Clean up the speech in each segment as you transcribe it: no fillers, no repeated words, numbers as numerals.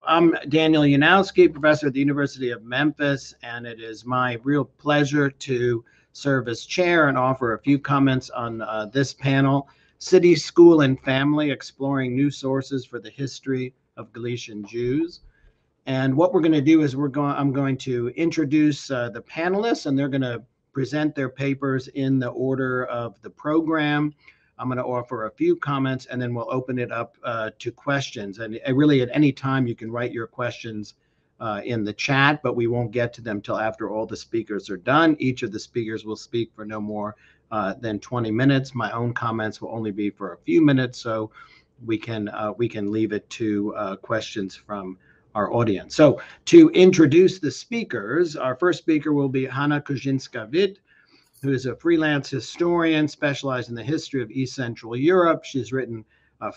I'm Daniel Yanowski, professor at the University of Memphis, and it is my real pleasure to serve as chair and offer a few comments on this panel, City, School, and Family, Exploring New Sources for the History of Galician Jews. And what we're going to do is I'm going to introduce the panelists, and they're going to present their papers in the order of the program. I'm going to offer a few comments, and then we'll open it up to questions. And really, at any time, you can write your questions in the chat, but we won't get to them till after all the speakers are done. Each of the speakers will speak for no more than 20 minutes. My own comments will only be for a few minutes, so we can leave it to questions from our audience. So to introduce the speakers, our first speaker will be Hanna Kuczynska-Witt, who is a freelance historian specialized in the history of East Central Europe. She's written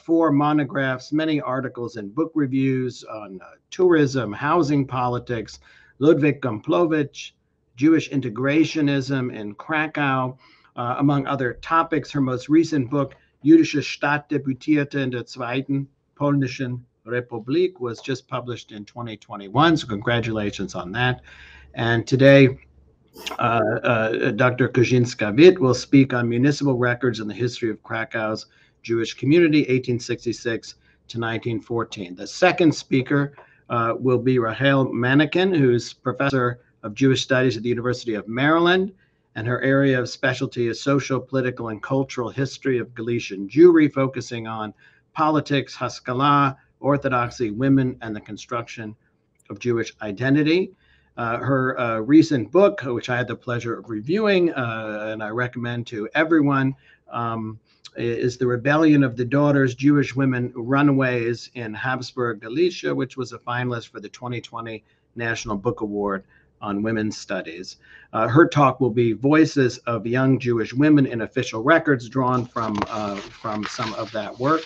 4 monographs, many articles and book reviews on tourism, housing politics, Ludwig Gomplowicz, Jewish integrationism in Krakow, among other topics. Her most recent book, Jüdische Stadtdeputierte in der Zweiten Polnischen Republik, was just published in 2021, so congratulations on that. And today, Dr. Kuczynska-Witt will speak on municipal records and the history of Krakow's Jewish community, 1866 to 1914. The second speaker will be Rahel Manakin, who's professor of Jewish studies at the University of Maryland, and her area of specialty is social, political, and cultural history of Galician Jewry, focusing on politics, Haskalah, Orthodoxy, women, and the construction of Jewish identity. Her recent book, which I had the pleasure of reviewing, and I recommend to everyone, is The Rebellion of the Daughters, Jewish Women Runaways in Habsburg Galicia, which was a finalist for the 2020 National Book Award on Women's Studies. Her talk will be Voices of Young Jewish Women in Official Records, drawn from some of that work.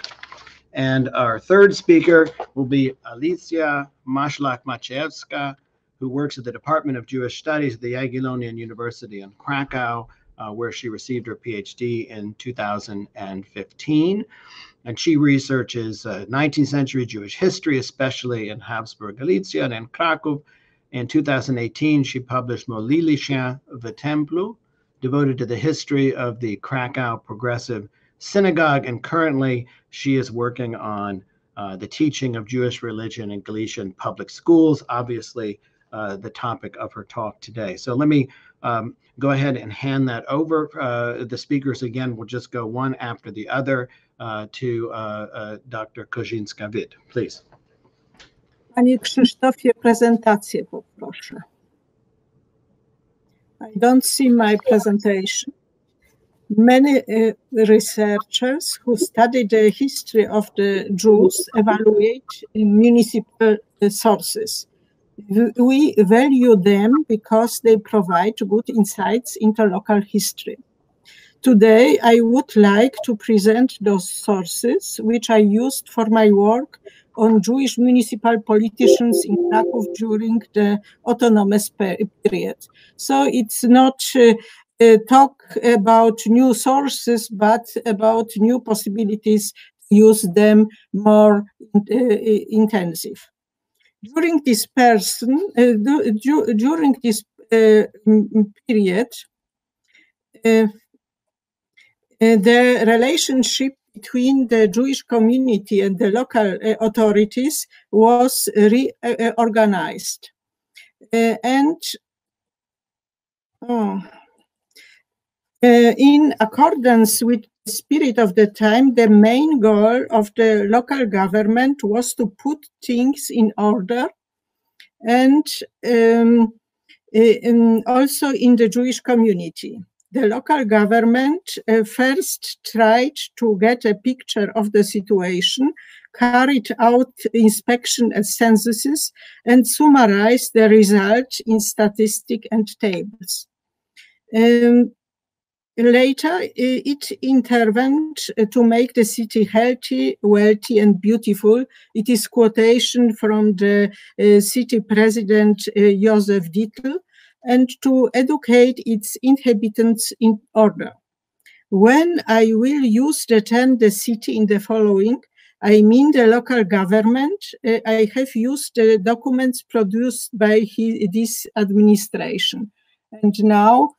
And our third speaker will be Alicja Maslach-Maciejewska, who works at the Department of Jewish Studies at the Jagiellonian University in Krakow, where she received her PhD in 2015. And she researches 19th century Jewish history, especially in Habsburg Galicia and in Krakow. In 2018, she published Modlitwę w Templu, devoted to the history of the Krakow Progressive Synagogue. And currently, she is working on the teaching of Jewish religion in Galician public schools, obviously the topic of her talk today. So let me go ahead and hand that over. The speakers, again, will just go one after the other to Dr. Kuczynska-Witt. Please. Panie Krzysztofie, prezentację poproszę. I don't see my presentation. Many researchers who study the history of the Jews evaluate municipal sources. We value them because they provide good insights into local history. Today, I would like to present those sources which I used for my work on Jewish municipal politicians in Krakow during the autonomous period. So it's not talk about new sources, but about new possibilities to use them more intensive. During this period, the relationship between the Jewish community and the local authorities was reorganized. In accordance with the spirit of the time, the main goal of the local government was to put things in order, and also in the Jewish community. The local government first tried to get a picture of the situation, carried out inspection and censuses, and summarized the results in statistics and tables. Later, it intervened to make the city healthy, wealthy, and beautiful. It is quotation from the city president, Josef Dietl, and to educate its inhabitants in order. When I will use the term the city in the following, I mean the local government. I have used the documents produced by this administration. And now,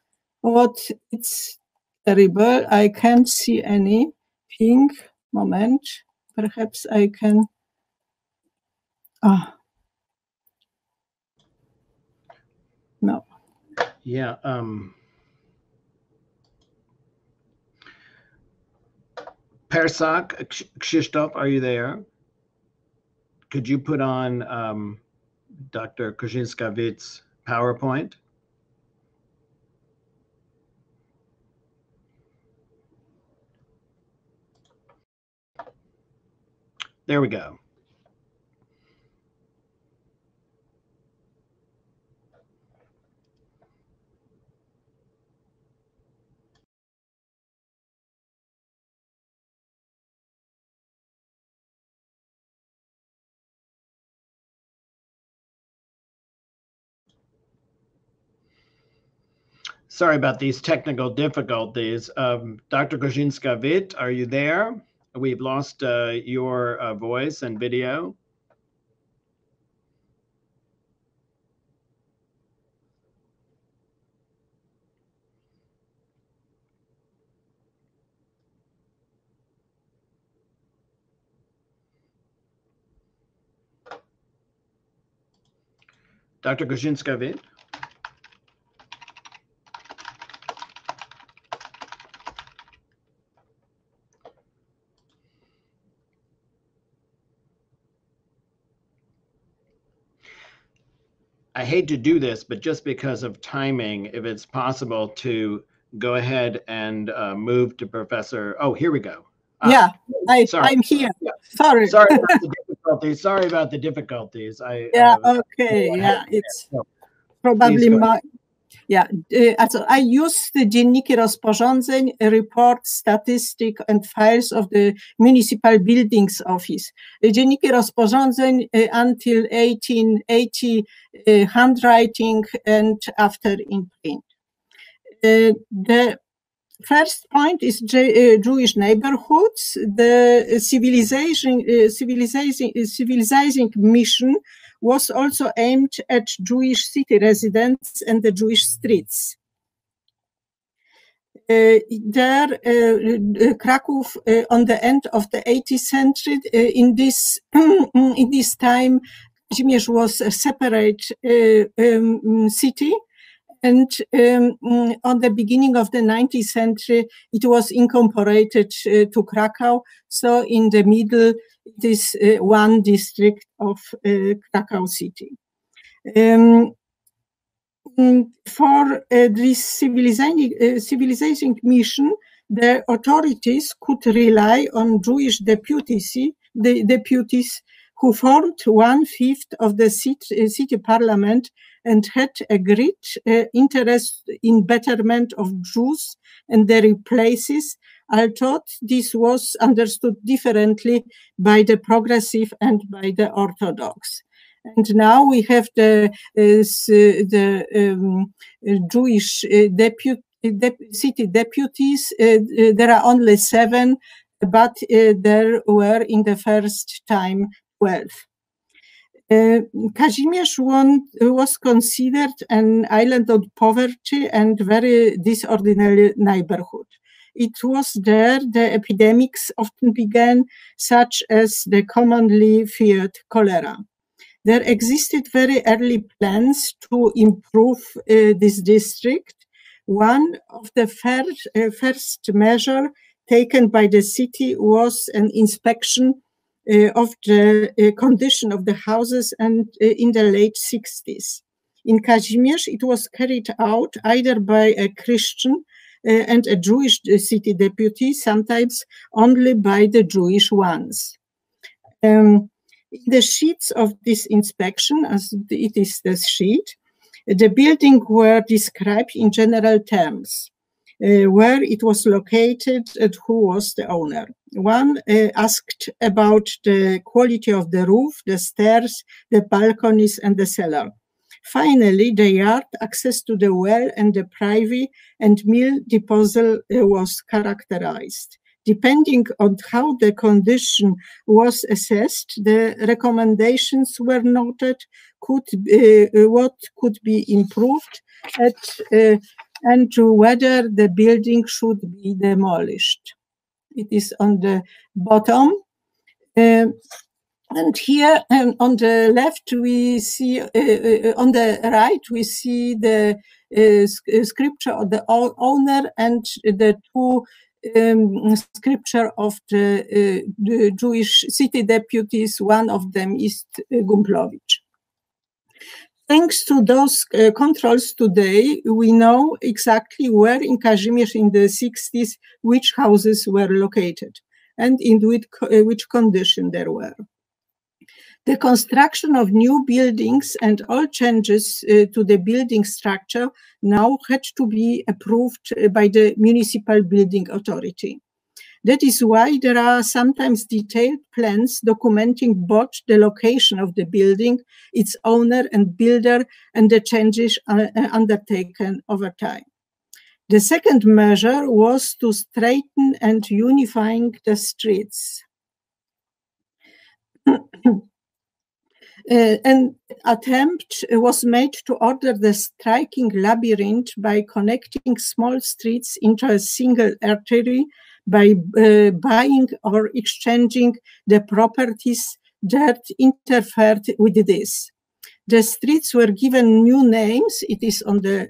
it's terrible. I can't see anything. Moment. Perhaps I can. No. Yeah. Persak, Krzysztof, are you there? Could you put on Dr. Korzynska-Witt's PowerPoint? There we go. Sorry about these technical difficulties. Dr. Korzynska-Witt, are you there? We've lost your voice and video. Dr. Korzynska-Witt? I hate to do this, but just because of timing, if it's possible to go ahead and move to Professor. Oh, here we go. Yeah, I'm here. Yeah. Sorry. Sorry about the difficulties. Sorry about the difficulties. Okay. It's probably my. Also I use the Dzienniki Rozporządzeń, report, statistic and files of the Municipal Buildings Office. Dzienniki Rozporządzeń until 1880 handwriting and after in print. The first point is Jewish neighborhoods. The civilizing mission was also aimed at Jewish city residents and the Jewish streets. Kraków on the end of the 18th century, in this time, Kazimierz was a separate city. And on the beginning of the 19th century, it was incorporated to Krakow. So in the middle, it is one district of Krakow city. For this civilization mission, the authorities could rely on Jewish deputies who formed 1/5 of the city parliament and had a great interest in betterment of Jews and their places. I thought this was understood differently by the progressive and by the Orthodox. And now we have the Jewish city deputies. There are only 7, but there were in the first time 12. Kazimierz was considered an island of poverty and very disorderly neighborhood. It was there the epidemics often began, such as the commonly feared cholera. There existed very early plans to improve this district. One of the first measure taken by the city was an inspection of the condition of the houses, and in the late 60s. In Kazimierz, it was carried out either by a Christian and a Jewish city deputy, sometimes only by the Jewish ones. In the sheets of this inspection, as it is the sheet, the building were described in general terms. Where it was located and who was the owner. One asked about the quality of the roof, the stairs, the balconies, and the cellar. Finally, the yard, access to the well, and the privy and mill disposal was characterized. Depending on how the condition was assessed, the recommendations were noted, what could be improved, and whether the building should be demolished. It is on the bottom. And here on the left, we see, on the right, we see the scripture of the owner and the two scripture of the Jewish city deputies. One of them is Gumplowicz. Thanks to those controls today, we know exactly where in Kazimierz in the 60s which houses were located and in which condition they were. The construction of new buildings and all changes to the building structure now had to be approved by the municipal building authority. That is why there are sometimes detailed plans documenting both the location of the building, its owner and builder, and the changes undertaken over time. The second measure was to straighten and unifying the streets. An attempt was made to order the striking labyrinth by connecting small streets into a single artery by buying or exchanging the properties that interfered with this. The streets were given new names, it is on the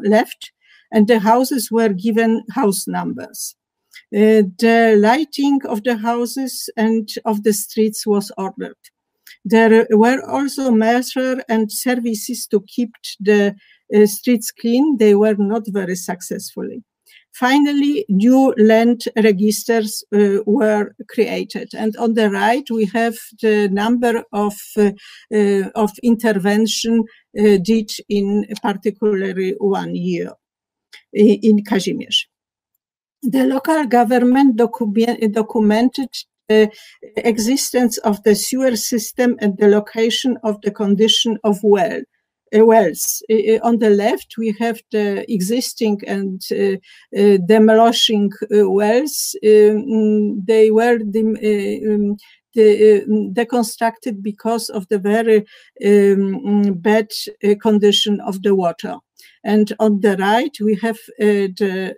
left, and the houses were given house numbers. The lighting of the houses and of the streets was ordered. There were also measures and services to keep the streets clean. They were not very successfully. Finally, new land registers were created. And on the right, we have the number of intervention did in particularly 1 year in Kazimierz. The local government documented the existence of the sewer system and the location of the condition of wells. On the left, we have the existing and demolishing wells. They were deconstructed because of the very bad condition of the water. And on the right, we have the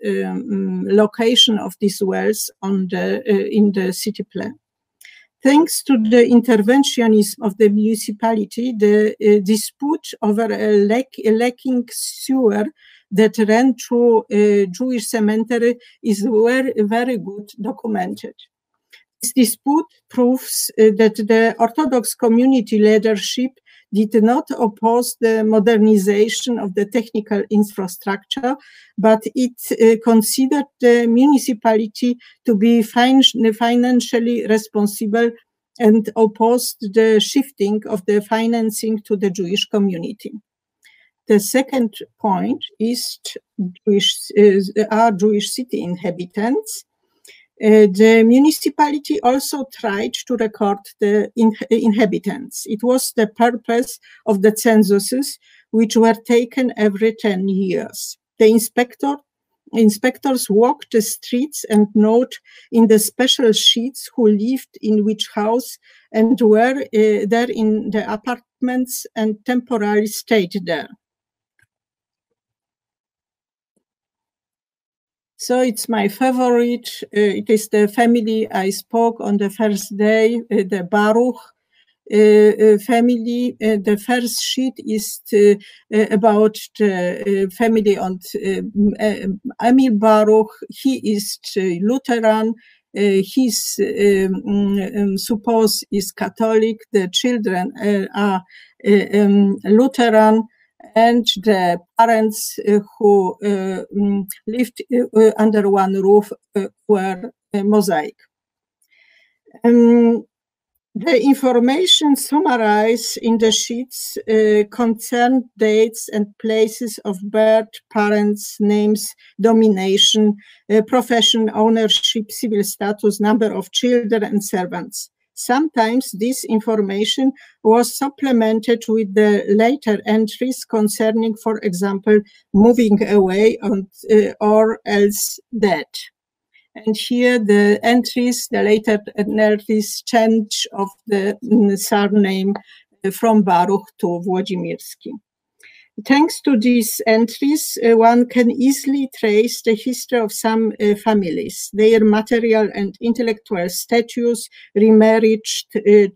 location of these wells on in the city plan. Thanks to the interventionism of the municipality, the dispute over a lacking sewer that ran through a Jewish cemetery is very good documented. This dispute proves that the Orthodox community leadership did not oppose the modernization of the technical infrastructure, but it considered the municipality to be financially responsible and opposed the shifting of the financing to the Jewish community. The second point is our Jewish city inhabitants. The municipality also tried to record the inhabitants. It was the purpose of the censuses, which were taken every 10 years. The inspectors walked the streets and note in the special sheets who lived in which house and were there in the apartments and temporarily stayed there. So it's my favorite. It is the family I spoke on the first day, the Baruch family. The first sheet is about the family on Emil Baruch. He is Lutheran. He's supposed is Catholic. The children are Lutheran. And the parents who lived under one roof were Mosaic. The information summarized in the sheets concern dates and places of birth, parents, names, domination, profession, ownership, civil status, number of children and servants. Sometimes this information was supplemented with the later entries concerning, for example, moving away or else death. And here the entries, the later entries, change of the surname from Baruch to Włodzimierski. Thanks to these entries, one can easily trace the history of some families, their material and intellectual status, remarriage,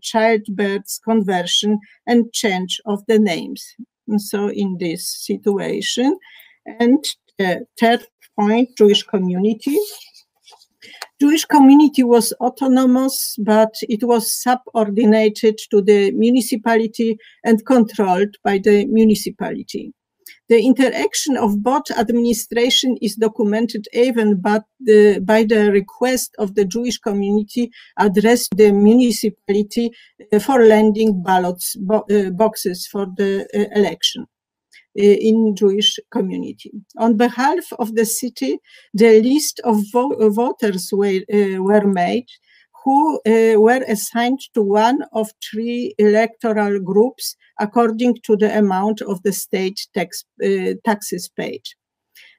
childbirths, conversion, and change of the names. And so in this situation, and third point, Jewish community. Jewish community was autonomous, but it was subordinated to the municipality and controlled by the municipality. The interaction of both administration is documented even by the request of the Jewish community addressed to the municipality for lending ballots boxes for the election in Jewish community. On behalf of the city, the list of voters were made who were assigned to one of 3 electoral groups according to the amount of the state taxes paid.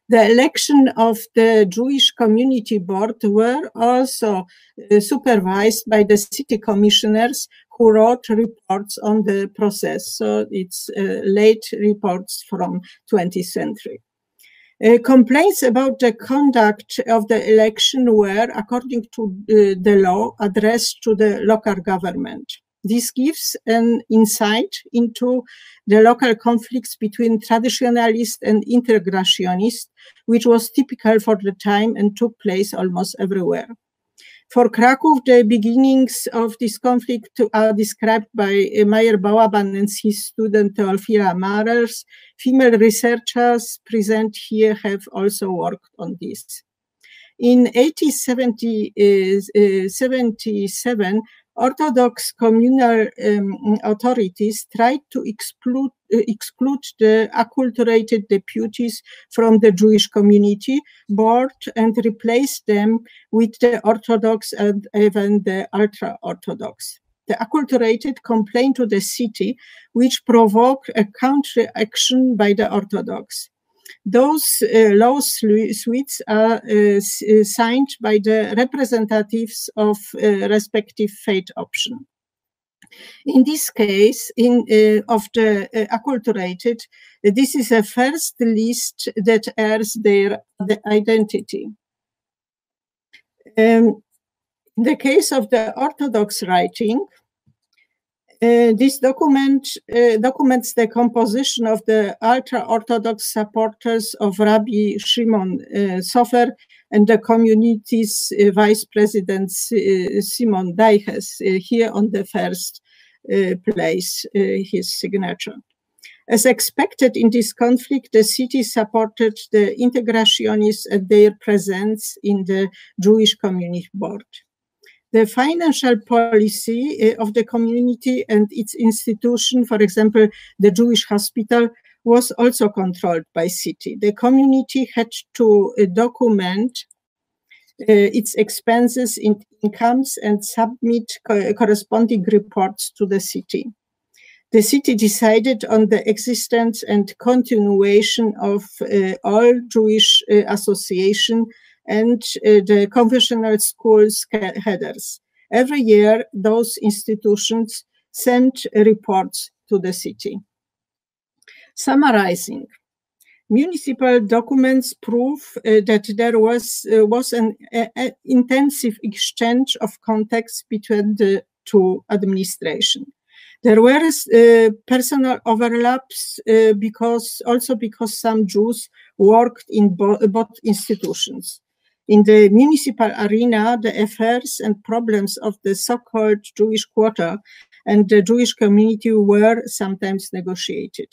The election of the Jewish Community Board were also supervised by the city commissioners who wrote reports on the process. So it's late reports from 20th century. Complaints about the conduct of the election were, according to the law, addressed to the local government. This gives an insight into the local conflicts between traditionalists and integrationists, which was typical for the time and took place almost everywhere. For Kraków, the beginnings of this conflict are described by Meyer Bałaban and his student Teofila Marers. Female researchers present here have also worked on this. In 1877, Orthodox communal authorities tried to exclude the acculturated deputies from the Jewish community board and replace them with the Orthodox and even the ultra-Orthodox. The acculturated complained to the city, which provoked a counter-action by the Orthodox. Those lawsuits are signed by the representatives of respective faith option. In this case, of the acculturated, this is a first list that airs their identity. In the case of the Orthodox writing, this document documents the composition of the ultra-Orthodox supporters of Rabbi Shimon Sofer and the community's vice president Simon Daiches, here on the first place, his signature. As expected in this conflict, the city supported the integrationists and their presence in the Jewish Community Board. The financial policy of the community and its institution, for example, the Jewish hospital, was also controlled by city. The community had to document its expenses, incomes, and submit corresponding reports to the city. The city decided on the existence and continuation of all Jewish association and the confessional schools headers. Every year, those institutions sent reports to the city. Summarizing, municipal documents prove that there was an intensive exchange of contacts between the two administrations. There were personal overlaps because some Jews worked in both institutions. In the municipal arena, the affairs and problems of the so-called Jewish quarter and the Jewish community were sometimes negotiated.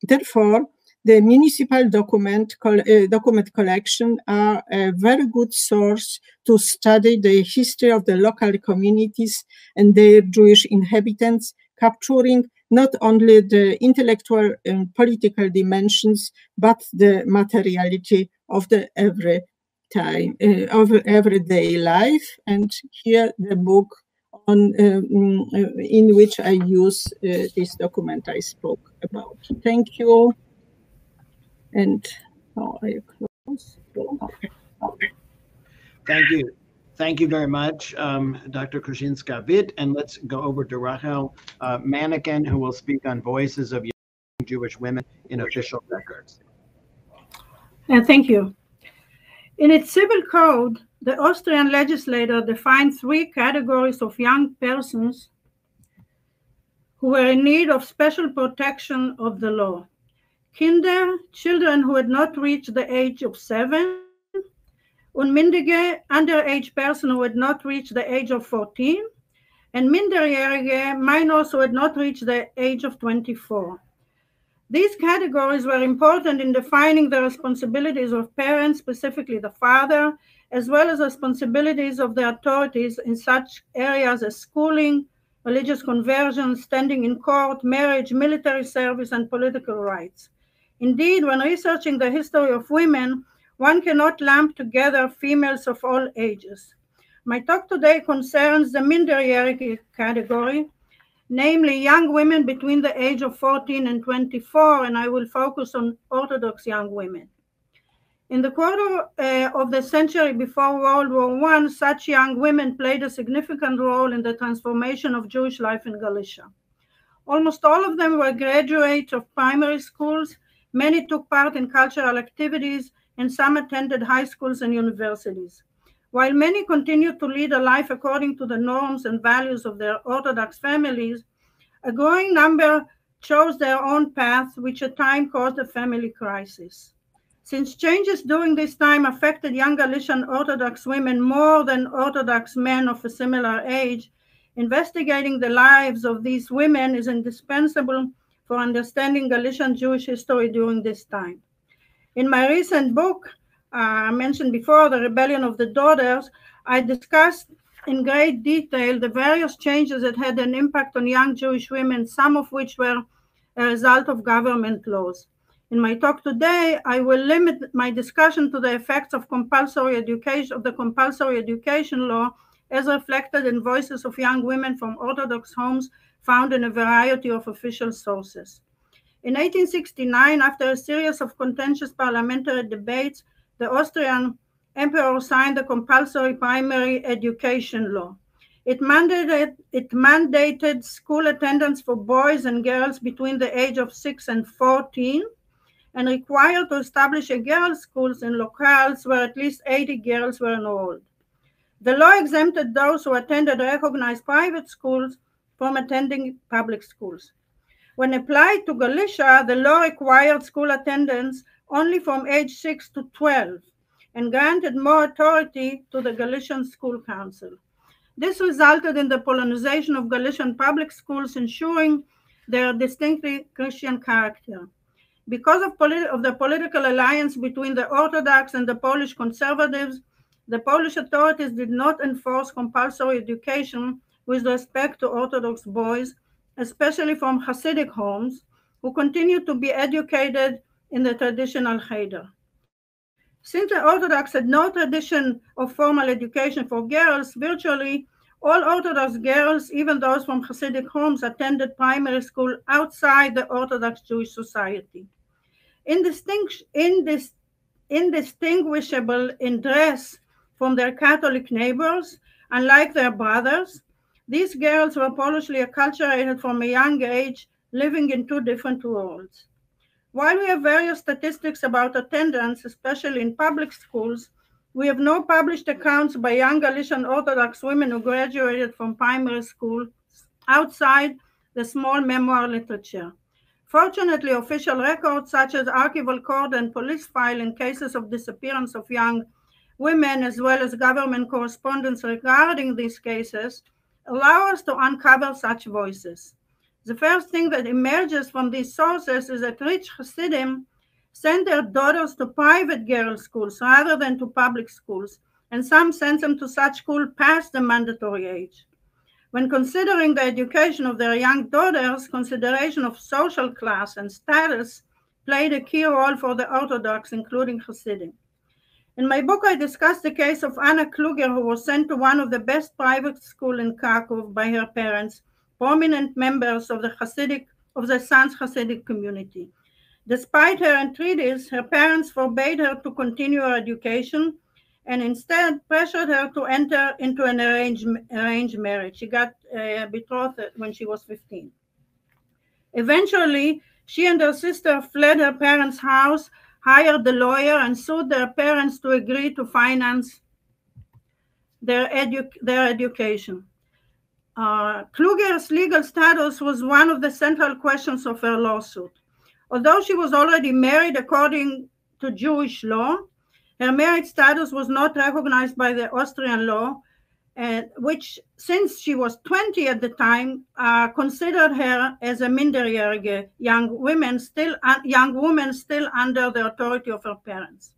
Therefore, the municipal document collection are a very good source to study the history of the local communities and their Jewish inhabitants, capturing not only the intellectual and political dimensions, but the materiality of the everyday life. And here the book in which I use this document I spoke about. Thank you. And now I close. Okay. Thank you. Thank you very much, Dr. Kruszynska-Witt. And let's go over to Rahel Manneken, who will speak on voices of young Jewish women in official records. Thank you. In its civil code, the Austrian legislator defined 3 categories of young persons who were in need of special protection of the law. Kinder, children who had not reached the age of 7, unmündige, underage person who had not reached the age of 14, and minderjährige, minors who had not reached the age of 24. These categories were important in defining the responsibilities of parents, specifically the father, as well as responsibilities of the authorities in such areas as schooling, religious conversion, standing in court, marriage, military service, and political rights. Indeed, when researching the history of women, one cannot lump together females of all ages. My talk today concerns the minderjährige category, namely young women between the age of 14 and 24, and I will focus on Orthodox young women. In the quarter of the century before World War I, such young women played a significant role in the transformation of Jewish life in Galicia. Almost all of them were graduates of primary schools, many took part in cultural activities, and some attended high schools and universities. While many continued to lead a life according to the norms and values of their Orthodox families, a growing number chose their own path, which at times caused a family crisis. Since changes during this time affected young Galician Orthodox women more than Orthodox men of a similar age, investigating the lives of these women is indispensable for understanding Galician Jewish history during this time. In my recent book, mentioned before, The Rebellion of the Daughters, I discussed in great detail the various changes that had an impact on young Jewish women, some of which were a result of government laws. In my talk today, I will limit my discussion to the effects of compulsory education, of the compulsory education law, as reflected in voices of young women from Orthodox homes found in a variety of official sources. In 1869, after a series of contentious parliamentary debates, the Austrian emperor signed the compulsory primary education law. It mandated school attendance for boys and girls between the age of 6 and 14, and required to establish a girls' schools in locales where at least 80 girls were enrolled. The law exempted those who attended recognized private schools from attending public schools. When applied to Galicia, the law required school attendance only from age 6 to 12 and granted more authority to the Galician School Council. This resulted in the Polonization of Galician public schools, ensuring their distinctly Christian character. Because of the political alliance between the Orthodox and the Polish conservatives, the Polish authorities did not enforce compulsory education with respect to Orthodox boys, especially from Hasidic homes, who continued to be educated in the traditional Cheder. Since the Orthodox had no tradition of formal education for girls, virtually all Orthodox girls, even those from Hasidic homes, attended primary school outside the Orthodox Jewish society. Indistinguishable in dress from their Catholic neighbors, unlike their brothers, these girls were Polishly acculturated from a young age, living in 2 different worlds. While we have various statistics about attendance, especially in public schools, we have no published accounts by young Galician Orthodox women who graduated from primary school outside the small memoir literature. Fortunately, official records such as archival cord and police file in cases of disappearance of young women, as well as government correspondence regarding these cases, allow us to uncover such voices. The first thing that emerges from these sources is that rich Hasidim send their daughters to private girls' schools rather than to public schools, and some send them to such school past the mandatory age. When considering the education of their young daughters, consideration of social class and status played a key role for the Orthodox, including Hasidim. In my book, I discussed the case of Anna Kluger, who was sent to one of the best private schools in Krakow by her parents, prominent members of the Sanz Hasidic community. Despite her entreaties, her parents forbade her to continue her education, and instead pressured her to enter into an arranged marriage. She got betrothed when she was 15. Eventually, she and her sister fled her parents' house, hired a lawyer, and sued their parents to agree to finance their education. Kluger's legal status was one of the central questions of her lawsuit. Although she was already married according to Jewish law, her marriage status was not recognized by the Austrian law, which, since she was 20 at the time, considered her as a minderjährige young woman still under the authority of her parents.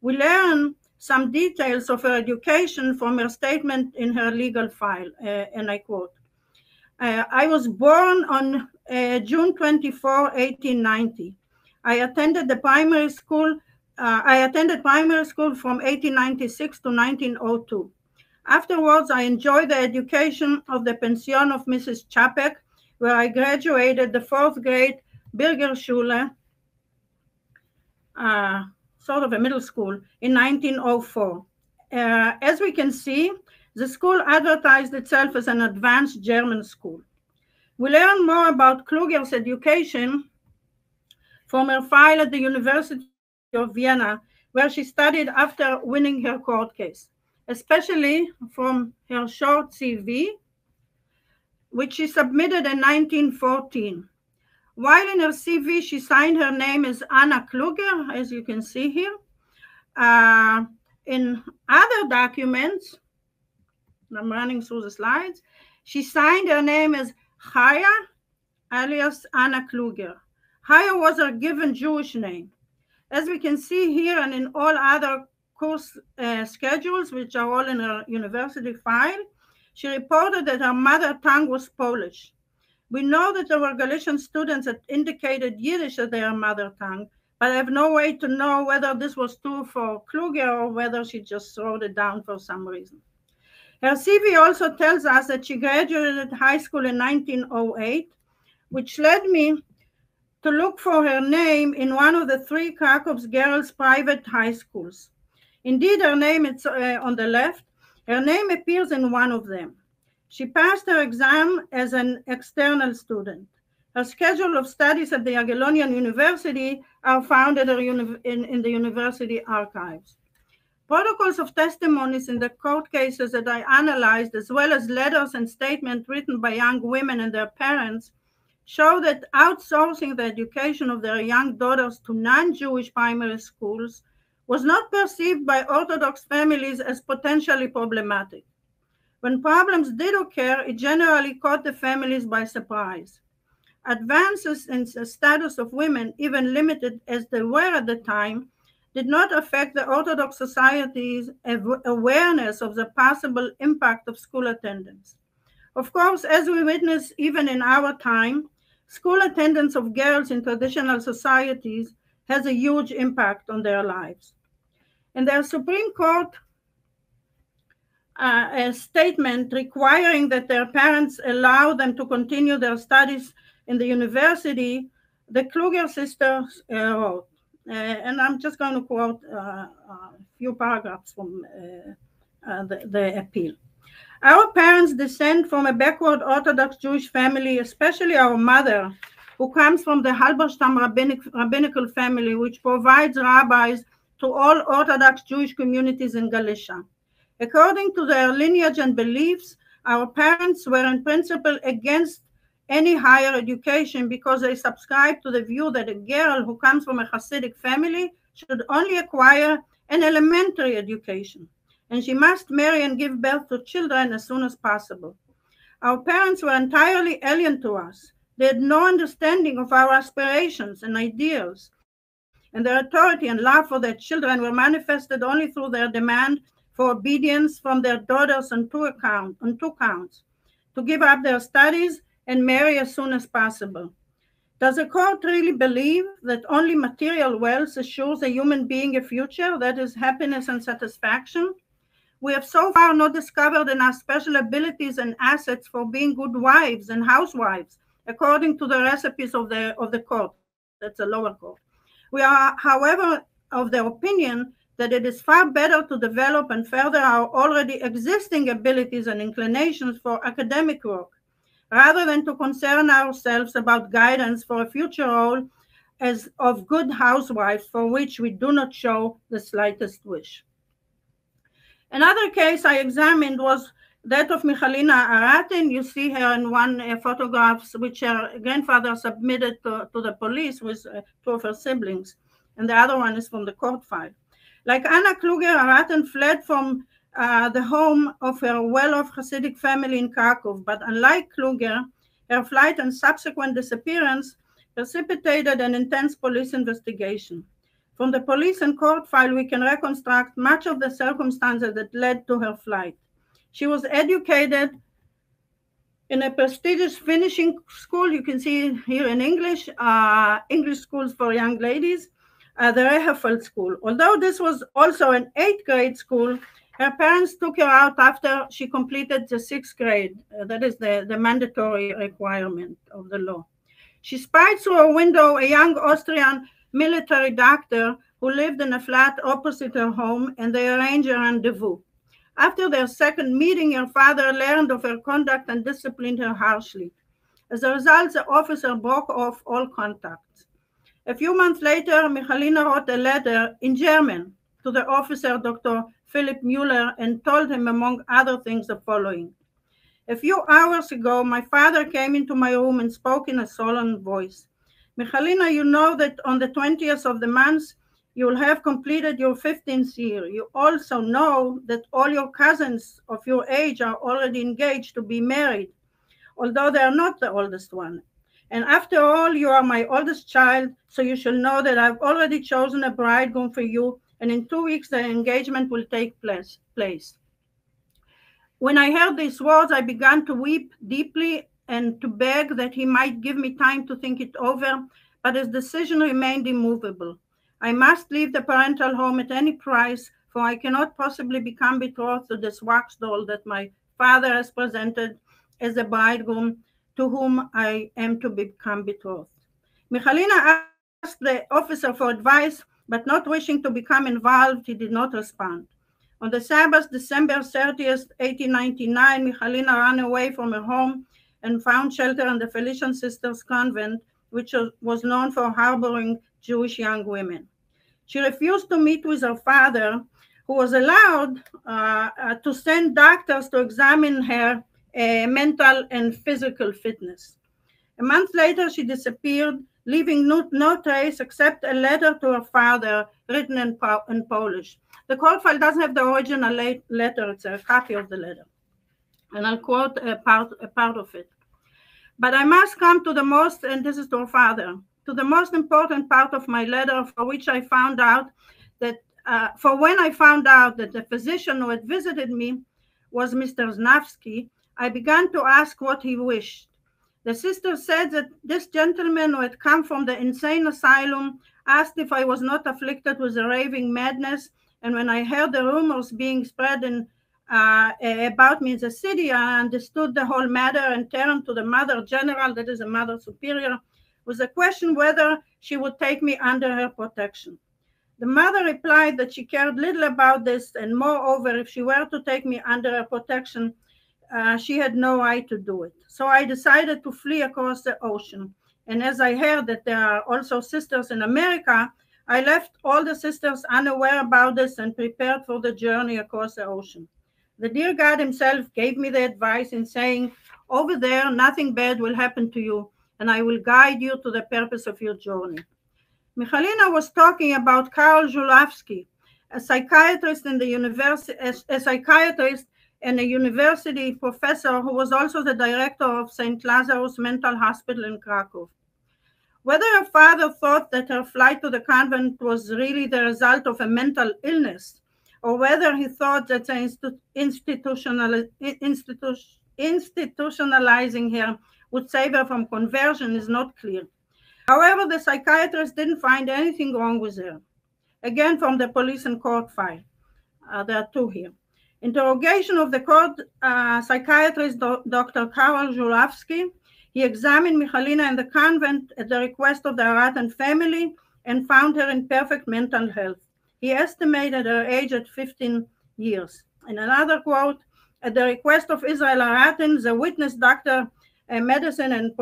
We learn some details of her education from her statement in her legal file, and I quote, I was born on June 24, 1890. I attended primary school from 1896 to 1902. Afterwards, I enjoyed the education of the pension of Mrs. Chapek, where I graduated the 4th grade Bürgerschule, sort of a middle school, in 1904. As we can see, the school advertised itself as an advanced German school. We learn more about Kluger's education from her file at the University of Vienna, where she studied after winning her court case, especially from her short CV, which she submitted in 1914. While in her CV, she signed her name as Anna Kluger, as you can see here. In other documents, I'm running through the slides, she signed her name as Chaya, alias Anna Kluger. Chaya was her given Jewish name. As we can see here and in all other course schedules, which are all in her university file, she reported that her mother tongue was Polish. We know that there were Galician students that indicated Yiddish as their mother tongue, but I have no way to know whether this was true for Kluger or whether she just wrote it down for some reason. Her CV also tells us that she graduated high school in 1908, which led me to look for her name in one of the 3 Krakow girls' private high schools. Indeed, her name is on the left. Her name appears in one of them. She passed her exam as an external student. Her schedule of studies at the Jagiellonian University are found in the university archives. Protocols of testimonies in the court cases that I analyzed, as well as letters and statements written by young women and their parents, show that outsourcing the education of their young daughters to non-Jewish primary schools was not perceived by Orthodox families as potentially problematic. When problems did occur, it generally caught the families by surprise. Advances in the status of women, even limited as they were at the time, did not affect the Orthodox society's awareness of the possible impact of school attendance. Of course, as we witness even in our time, school attendance of girls in traditional societies has a huge impact on their lives. And the Supreme Court a statement requiring that their parents allow them to continue their studies in the university, the Kluger sisters wrote. And I'm just going to quote a few paragraphs from the appeal. Our parents descend from a backward Orthodox Jewish family, especially our mother, who comes from the Halberstam rabbinical family, which provides rabbis to all Orthodox Jewish communities in Galicia. According to their lineage and beliefs, our parents were in principle against any higher education because they subscribed to the view that a girl who comes from a Hasidic family should only acquire an elementary education, and she must marry and give birth to children as soon as possible. Our parents were entirely alien to us. They had no understanding of our aspirations and ideals, and their authority and love for their children were manifested only through their demand for obedience from their daughters on two counts, to give up their studies and marry as soon as possible. Does the court really believe that only material wealth assures a human being a future, that is, happiness and satisfaction? We have so far not discovered enough special abilities and assets for being good wives and housewives, according to the recipes of the court. That's the lower court. We are, however, of the opinion that it is far better to develop and further our already existing abilities and inclinations for academic work, rather than to concern ourselves about guidance for a future role as of good housewives for which we do not show the slightest wish. Another case I examined was that of Michalina Aratin. You see her in one photographs which her grandfather submitted to the police with two of her siblings, and the other one is from the court file. Like Anna Kluger, Aratin fled from the home of her well-off Hasidic family in Krakow, but unlike Kluger, her flight and subsequent disappearance precipitated an intense police investigation. From the police and court file, we can reconstruct much of the circumstances that led to her flight. She was educated in a prestigious finishing school. You can see here in English, English schools for young ladies, the Rehefeld School. Although this was also an 8th grade school, her parents took her out after she completed the 6th grade. That is the mandatory requirement of the law. She spied through a window a young Austrian military doctor who lived in a flat opposite her home, and they arranged a rendezvous. After their second meeting, her father learned of her conduct and disciplined her harshly. As a result, the officer broke off all contacts. A few months later, Michalina wrote a letter in German to the officer, Dr. Philip Mueller, and told him, among other things, the following. A few hours ago, my father came into my room and spoke in a solemn voice. Michalina, you know that on the 20th of the month, you will have completed your 15th year. You also know that all your cousins of your age are already engaged to be married, although they are not the oldest one. And after all, you are my oldest child, so you shall know that I've already chosen a bridegroom for you, and in 2 weeks the engagement will take place. When I heard these words, I began to weep deeply and to beg that he might give me time to think it over, but his decision remained immovable. I must leave the parental home at any price, for I cannot possibly become betrothed to this wax doll that my father has presented as a bridegroom to whom I am to become betrothed. Michalina asked the officer for advice, but not wishing to become involved, he did not respond. On the Sabbath, December 30th, 1899, Michalina ran away from her home and found shelter in the Felician Sisters Convent, which was known for harboring Jewish young women. She refused to meet with her father, who was allowed to send doctors to examine her mental and physical fitness. A month later, she disappeared, leaving no trace except a letter to her father written in Polish. The court file doesn't have the original letter, it's a copy of the letter. And I'll quote a part of it. But I must come to the most, and this is to her father, to the most important part of my letter, for which I found out that, when I found out that the physician who had visited me was Mr. Znavsky, I began to ask what he wished. The sister said that this gentleman who had come from the insane asylum asked if I was not afflicted with a raving madness, and when I heard the rumors being spread about me in the city, I understood the whole matter and turned to the Mother General, that is a Mother Superior, with a question whether she would take me under her protection. The mother replied that she cared little about this, and moreover, if she were to take me under her protection, she had no right to do it. So I decided to flee across the ocean. And as I heard that there are also sisters in America, I left all the sisters unaware about this and prepared for the journey across the ocean. The dear God himself gave me the advice in saying, over there, nothing bad will happen to you, and I will guide you to the purpose of your journey. Michalina was talking about Karol Żuławski, a psychiatrist and a university professor who was also the director of St. Lazarus Mental Hospital in Krakow. Whether her father thought that her flight to the convent was really the result of a mental illness, or whether he thought that institutionalizing her would save her from conversion is not clear. However, the psychiatrist didn't find anything wrong with her. Again, from the police and court file. There are two here. Interrogation of the court psychiatrist, Dr. Karol Żuławski. He examined Michalina in the convent at the request of the Aratin family and found her in perfect mental health. He estimated her age at 15 years. In another quote, at the request of Israel Haratin, the witness doctor of medicine and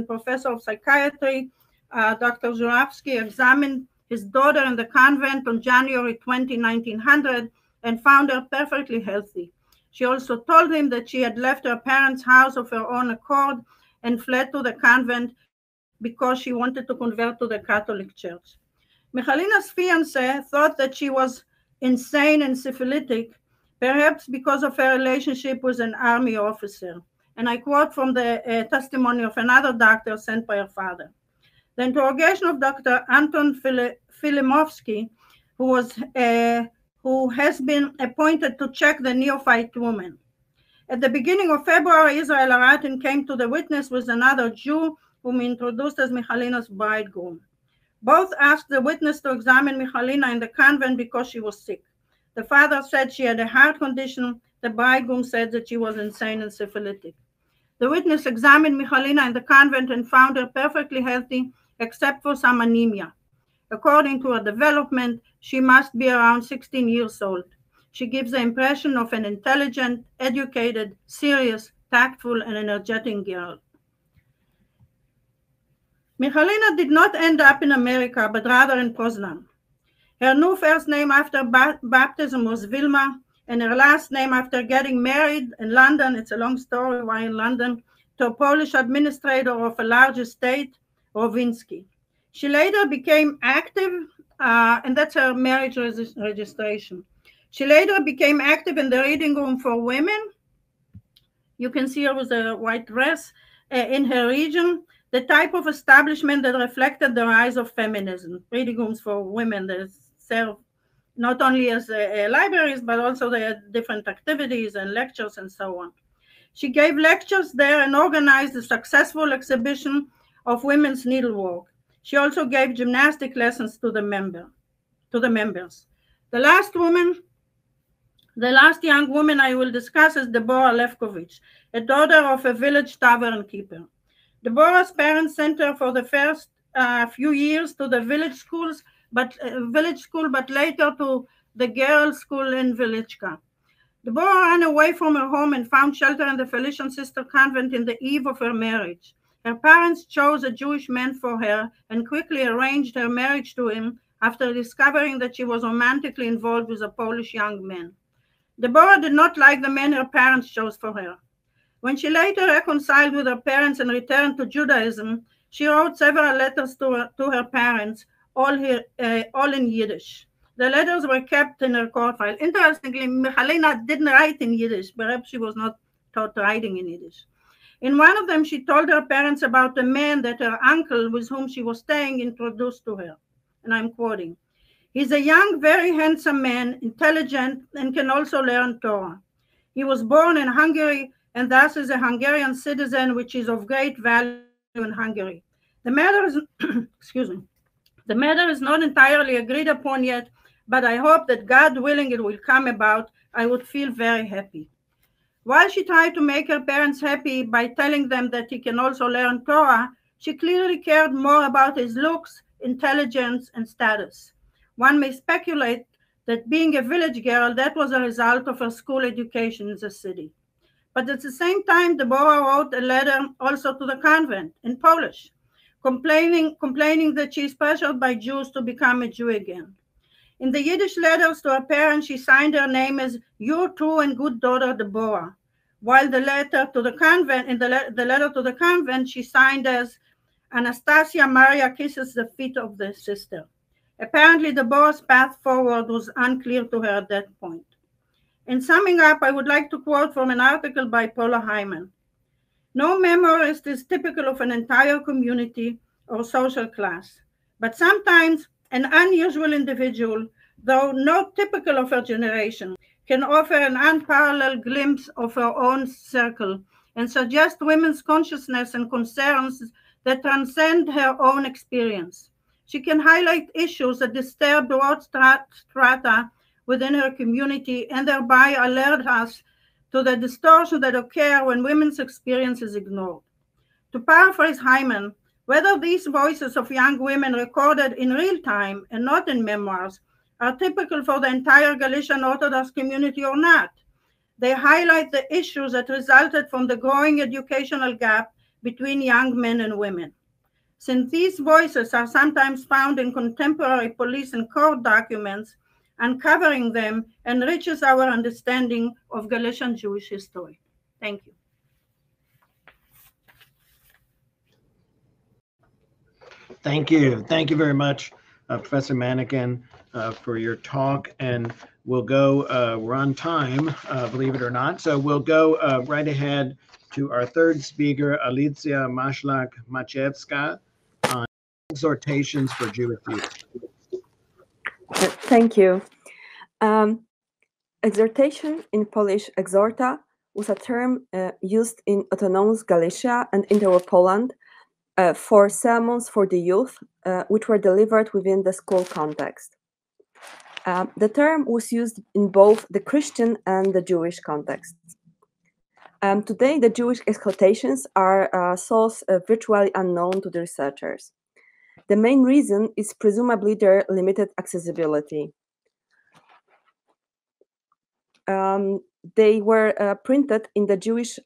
professor of psychiatry, Dr. Zuravsky, examined his daughter in the convent on January 20, 1900, and found her perfectly healthy. She also told him that she had left her parents' house of her own accord and fled to the convent because she wanted to convert to the Catholic Church. Michalina's fiancé thought that she was insane and syphilitic, perhaps because of her relationship with an army officer. And I quote from the testimony of another doctor sent by her father. The interrogation of Dr. Anton Filimovsky, who has been appointed to check the neophyte woman. At the beginning of February, Israel Haratin came to the witness with another Jew whom he introduced as Michalina's bridegroom. Both asked the witness to examine Michalina in the convent because she was sick. The father said she had a heart condition. The bridegroom said that she was insane and syphilitic. The witness examined Michalina in the convent and found her perfectly healthy, except for some anemia. According to her development, she must be around 16 years old. She gives the impression of an intelligent, educated, serious, tactful, and energetic girl. Michalina did not end up in America, but rather in Poznan. Her new first name after baptism was Vilma, and her last name after getting married in London, it's a long story why in London, to a Polish administrator of a large estate, Rowinsky. She later became active, and that's her marriage registration. She later became active in the reading room for women. You can see her with a white dress in her region, the type of establishment that reflected the rise of feminism. Reading rooms for women that serve not only as libraries, but also they had different activities and lectures and so on. She gave lectures there and organized a successful exhibition of women's needlework. She also gave gymnastic lessons to the members. The last young woman I will discuss is Deborah Lefkovich, a daughter of a village tavern keeper. Deborah's parents sent her for the first few years to the village school, but later to the girls' school in Velichka. Deborah ran away from her home and found shelter in the Felician Sister Convent in the eve of her marriage. Her parents chose a Jewish man for her and quickly arranged her marriage to him after discovering that she was romantically involved with a Polish young man. Deborah did not like the man her parents chose for her. When she later reconciled with her parents and returned to Judaism, she wrote several letters to her parents, all in Yiddish. The letters were kept in her court file. Interestingly, Michalina didn't write in Yiddish. Perhaps she was not taught writing in Yiddish. In one of them, she told her parents about the man that her uncle, with whom she was staying, introduced to her. And I'm quoting, "He's a young, very handsome man, intelligent, and can also learn Torah. He was born in Hungary and thus is a Hungarian citizen, which is of great value in Hungary. The matter is, the matter is not entirely agreed upon yet, but I hope that God willing it will come about. I would feel very happy." While she tried to make her parents happy by telling them that he can also learn Torah, she clearly cared more about his looks, intelligence, and status. One may speculate that being a village girl, that was a result of her school education in the city. But at the same time, Deborah wrote a letter also to the convent in Polish, complaining that she is pressured by Jews to become a Jew again. In the Yiddish letters to her parents, she signed her name as "Your true and good daughter Deborah," while the letter to the convent, the letter to the convent, she signed as "Anastasia Maria kisses the feet of the sister." Apparently, Deborah's path forward was unclear to her at that point. In summing up, I would like to quote from an article by Paula Hyman. "No memorist is typical of an entire community or social class, but sometimes an unusual individual, though not typical of her generation, can offer an unparalleled glimpse of her own circle and suggest women's consciousness and concerns that transcend her own experience. She can highlight issues that disturb broad strata within her community and thereby alert us to the distortions that occur when women's experience is ignored. To paraphrase Hyman, Whether these voices of young women recorded in real time and not in memoirs are typical for the entire Galician Orthodox community or not, they highlight the issues that resulted from the growing educational gap between young men and women. Since these voices are sometimes found in contemporary police and court documents, uncovering them enriches our understanding of Galician Jewish history. Thank you. Thank you. Thank you very much, Professor Manikin, for your talk. And we'll go, we're on time, believe it or not. So we'll go right ahead to our third speaker, Alicja Maślak-Maciejewska, on exhortations for Jewish youth. Thank you. Exhortation, in Polish exhorta, was a term used in autonomous Galicia and interwar Poland for sermons for the youth, which were delivered within the school context. The term was used in both the Christian and the Jewish contexts. Today, the Jewish exhortations are a source virtually unknown to the researchers. The main reason is presumably their limited accessibility. They were printed in the Jewish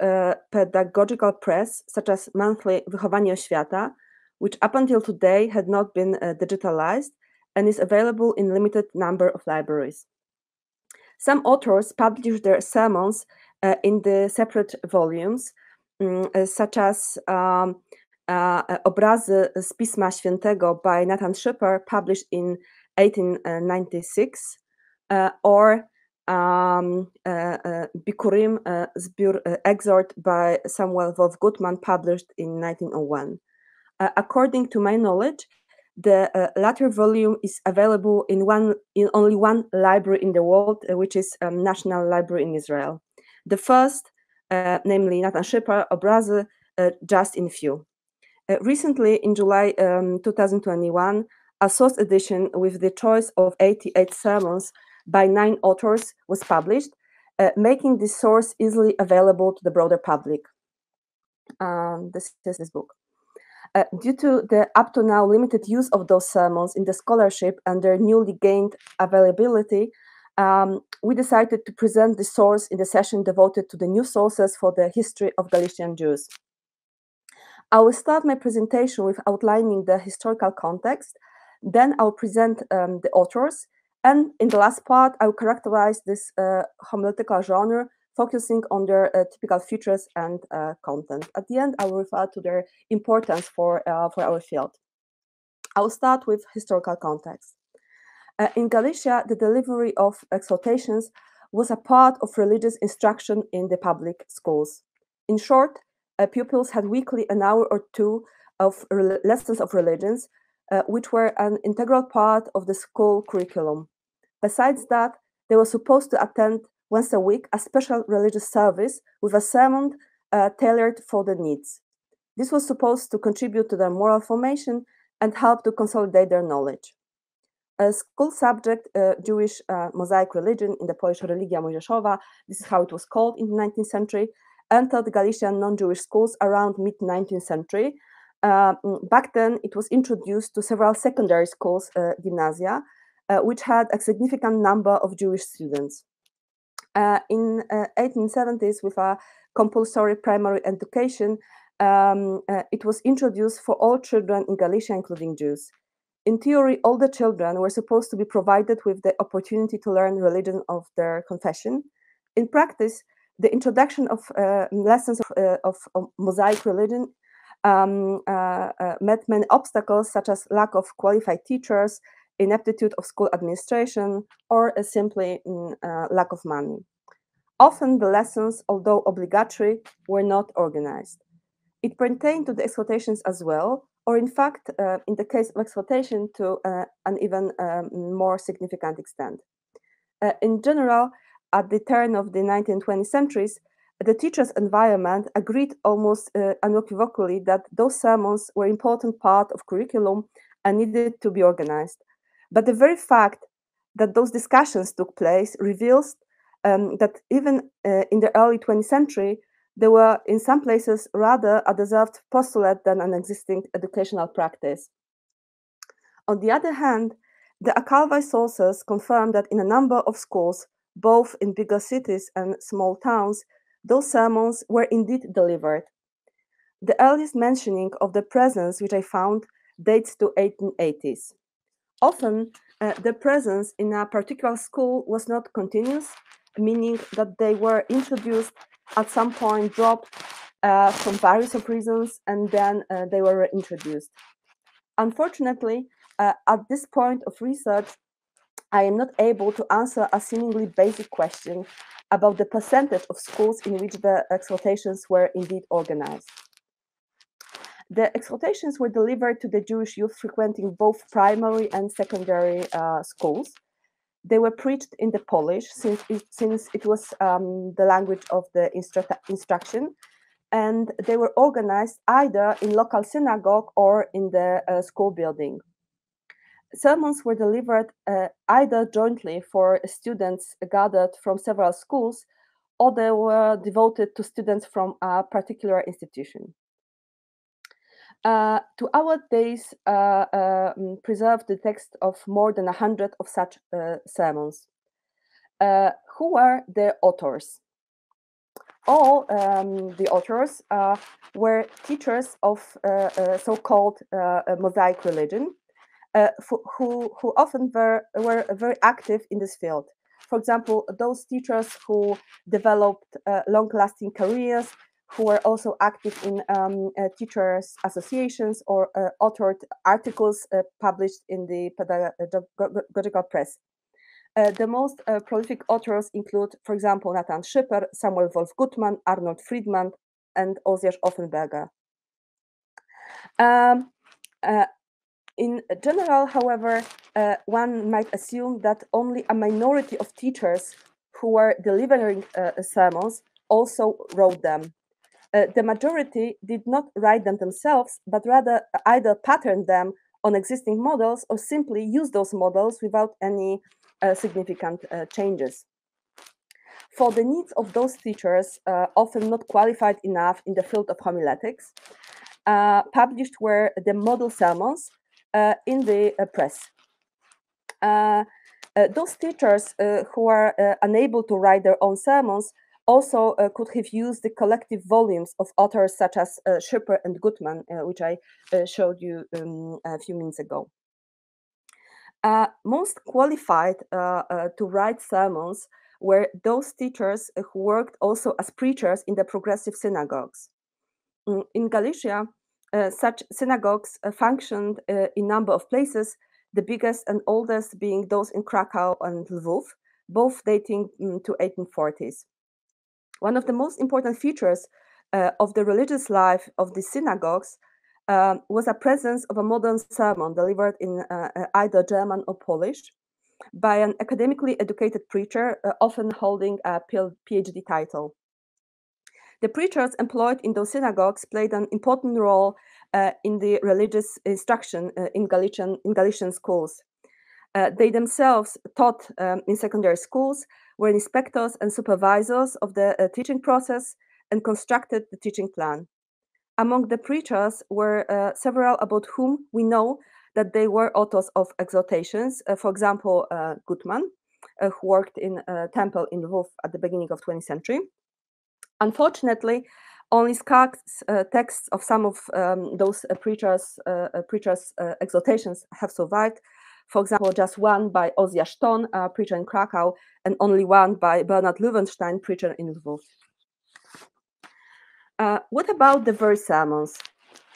pedagogical press, such as monthly Wychowanie Oświata, which up until today had not been digitalized and is available in limited number of libraries. Some authors published their sermons in the separate volumes, such as Obrazy z Pisma Świętego by Nathan Schipper, published in 1896, or Bikurim, Zbiór Exhort by Samuel Wolf Gutman, published in 1901. According to my knowledge, the latter volume is available in only one library in the world, which is National Library in Israel. The first, namely Nathan Schipper, Obrazy, just in few. Recently, in July 2021, a source edition with the choice of 88 sermons by 9 authors was published, making this source easily available to the broader public. This is this book. Due to the up to now limited use of those sermons in the scholarship and their newly gained availability, we decided to present the source in the session devoted to the new sources for the history of Galician Jews. I will start my presentation with outlining the historical context, then I'll present the authors, and in the last part, I will characterize this homiletical genre, focusing on their typical features and content. At the end, I will refer to their importance for our field. I will start with historical context. In Galicia, the delivery of exhortations was a part of religious instruction in the public schools. In short, pupils had weekly an hour or two of lessons of religions, which were an integral part of the school curriculum. Besides that, they were supposed to attend once a week a special religious service with a sermon tailored for their needs. This was supposed to contribute to their moral formation and help to consolidate their knowledge. A school subject, Jewish Mosaic religion, in the Polish Religia Mojżeszowa, this is how it was called in the 19th century, entered Galician non-Jewish schools around mid-19th century. Back then, it was introduced to several secondary schools, gymnasia, which had a significant number of Jewish students. In 1870s, with a compulsory primary education, it was introduced for all children in Galicia, including Jews. In theory, all the children were supposed to be provided with the opportunity to learn religion of their confession. In practice, the introduction of lessons of Mosaic religion met many obstacles, such as lack of qualified teachers, ineptitude of school administration, or simply lack of money. Often the lessons, although obligatory, were not organized. It pertained to the exhortations as well, or in fact, in the case of exhortation, to an even more significant extent. In general, at the turn of the 19th and 20th centuries, the teachers' environment agreed almost unequivocally that those sermons were an important part of curriculum and needed to be organized. But the very fact that those discussions took place reveals that even in the early 20th century, They were, in some places, rather a deserved postulate than an existing educational practice. On the other hand, the archival sources confirm that in a number of schools, both in bigger cities and small towns, those sermons were indeed delivered. The earliest mentioning of the presence, which I found, dates to 1880s. Often, the presence in a particular school was not continuous, meaning that they were introduced at some point, dropped from various reasons, and then they were reintroduced. Unfortunately, at this point of research, I am not able to answer a seemingly basic question about the percentage of schools in which the exhortations were indeed organized. The exhortations were delivered to the Jewish youth frequenting both primary and secondary schools. They were preached in the Polish, since it was the language of the instruction, and they were organized either in local synagogue or in the school building. Sermons were delivered either jointly for students gathered from several schools, or they were devoted to students from a particular institution. To our days, preserved the text of more than 100 of such sermons. Who were the authors? All the authors were teachers of so-called Mosaic religion, who often were very active in this field. For example, those teachers who developed long-lasting careers, who were also active in teachers' associations or authored articles published in the pedagogical press. The most prolific authors include, for example, Nathan Schipper, Samuel Wolf Gutmann, Arnold Friedman, and Oziasz Offenberger. In general, however, one might assume that only a minority of teachers who were delivering sermons also wrote them. The majority did not write them themselves, but rather either patterned them on existing models or simply used those models without any significant changes. For the needs of those teachers, often not qualified enough in the field of homiletics, published were the model sermons in the press. Those teachers who are unable to write their own sermons also could have used the collective volumes of authors such as Schipper and Gutmann, which I showed you a few minutes ago. Most qualified to write sermons were those teachers who worked also as preachers in the progressive synagogues. In Galicia, such synagogues functioned in a number of places, the biggest and oldest being those in Krakow and Lwów, both dating to 1840s. One of the most important features of the religious life of the synagogues was a presence of a modern sermon delivered in either German or Polish by an academically educated preacher, often holding a PhD title. The preachers employed in those synagogues played an important role in the religious instruction in Galician schools. They themselves taught in secondary schools, were inspectors and supervisors of the teaching process, and constructed the teaching plan. Among the preachers were several about whom we know that they were authors of exhortations. For example, Gutmann, who worked in a temple in Lwów at the beginning of 20th century. Unfortunately, only scarce texts of some of those preachers' exhortations have survived. For example, just one by Oziasz Ton, a preacher in Krakow, and only one by Bernard Löwenstein, preacher in Lwów. What about the verse sermons?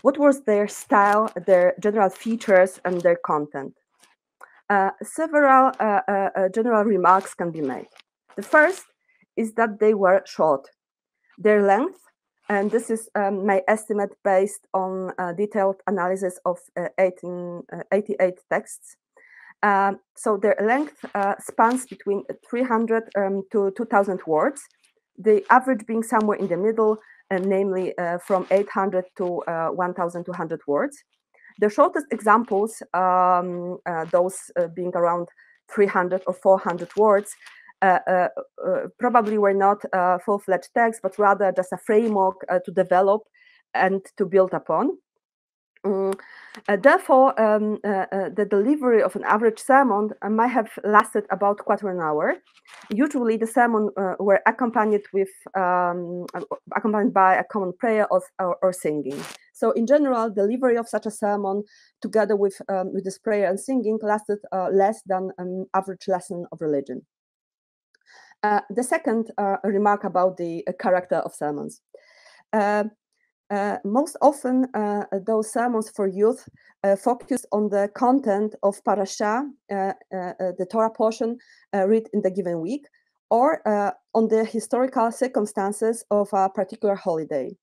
What was their style, their general features, and their content? Several general remarks can be made. The first is that they were short. Their length, and this is my estimate based on detailed analysis of 88 texts. So their length spans between 300 to 2,000 words, the average being somewhere in the middle, namely from 800 to 1,200 words. The shortest examples, those being around 300 or 400 words, probably were not full-fledged texts, but rather just a framework to develop and to build upon. Therefore, the delivery of an average sermon might have lasted about quarter an hour. Usually, the sermon were accompanied by a common prayer or singing. So, in general, delivery of such a sermon, together with this prayer and singing, lasted less than an average lesson of religion. The second remark about the character of sermons. Most often, those sermons for youth focus on the content of parasha, the Torah portion read in the given week, or on the historical circumstances of a particular holiday.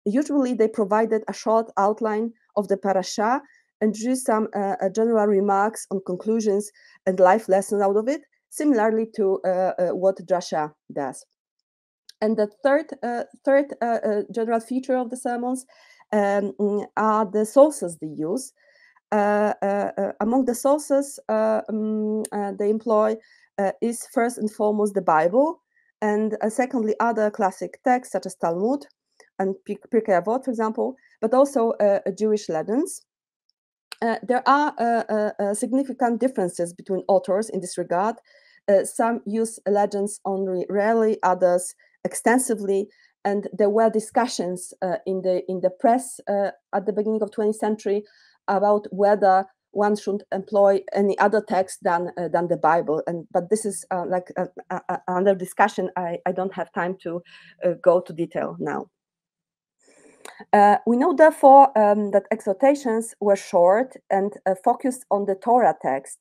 Usually, they provided a short outline of the parasha and drew some general remarks on conclusions and life lessons out of it, similarly to what Drasha does. And the third general feature of the sermons are the sources they use. Among the sources they employ is first and foremost the Bible, and secondly other classic texts such as Talmud and Pirkei Avot, for example, but also Jewish legends. There are significant differences between authors in this regard. Some use legends only rarely, others extensively, and there were discussions in the press at the beginning of 20th century about whether one should employ any other text than the Bible. But this is like another discussion. I don't have time to go to detail now. We know, therefore, that exhortations were short and focused on the Torah text.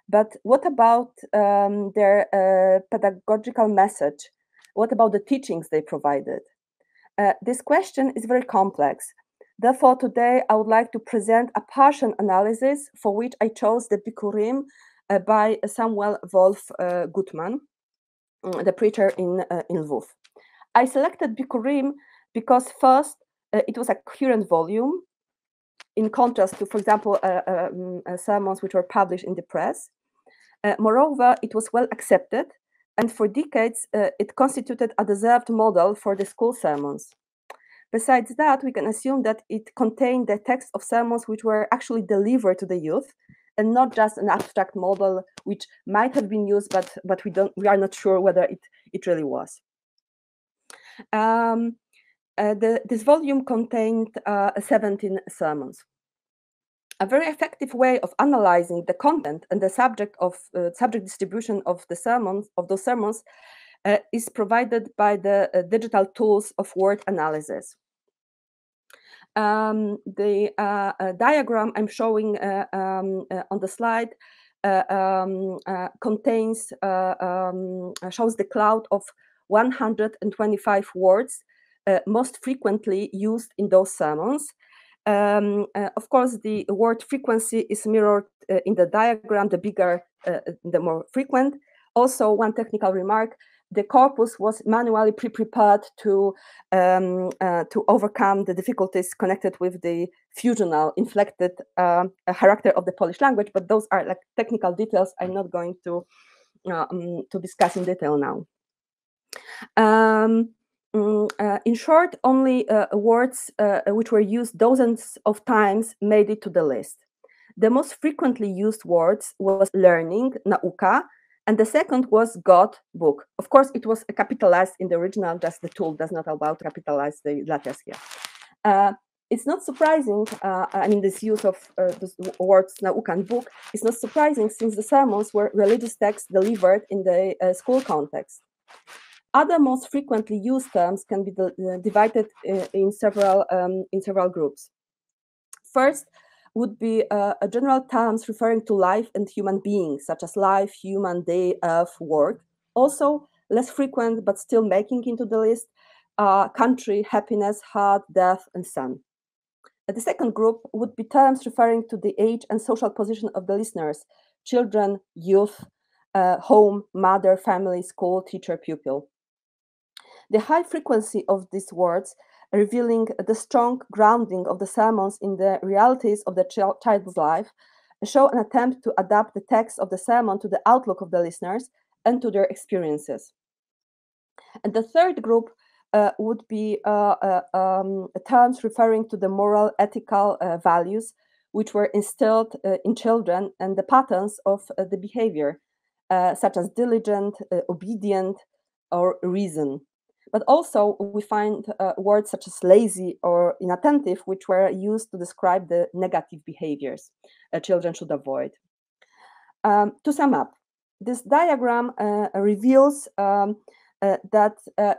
But what about their pedagogical message? What about the teachings they provided? This question is very complex. Therefore, today I would like to present a partial analysis for which I chose the Bikurim by Samuel Wolf Gutman, the preacher in Lviv. I selected Bikurim because first, it was a current volume, in contrast to, for example, sermons which were published in the press. Moreover, it was well accepted, and for decades, it constituted a deserved model for the school sermons. Besides that, we can assume that it contained the text of sermons which were actually delivered to the youth, and not just an abstract model which might have been used, but we are not sure whether it really was. This volume contained 17 sermons. A very effective way of analyzing the content and the subject distribution of those sermons is provided by the digital tools of word analysis. The diagram I'm showing on the slide shows the cloud of 125 words most frequently used in those sermons. Of course, the word frequency is mirrored in the diagram. The bigger, the more frequent. Also, one technical remark: the corpus was manually pre-prepared to overcome the difficulties connected with the fusional inflected character of the Polish language. But those are like technical details I'm not going to discuss in detail now. In short, only words which were used dozens of times made it to the list. The most frequently used words was learning, nauka, and the second was God, book. Of course, it was capitalized in the original, just the tool does not allow to capitalize the letters here. It's not surprising, I mean, this use of the words nauka and book is not surprising since the sermons were religious texts delivered in the school context. Other most frequently used terms can be divided in several groups. First would be general terms referring to life and human beings, such as life, human, day, earth, work. Also, less frequent but still making into the list country, happiness, heart, death, and sun. The second group would be terms referring to the age and social position of the listeners: children, youth, home, mother, family, school, teacher, pupil. The high frequency of these words, revealing the strong grounding of the sermons in the realities of the child's life, show an attempt to adapt the text of the sermon to the outlook of the listeners and to their experiences. And the third group would be terms referring to the moral, ethical values which were instilled in children and the patterns of the behavior, such as diligent, obedient, or reason. But also we find words such as lazy or inattentive, which were used to describe the negative behaviors children should avoid. To sum up, this diagram reveals that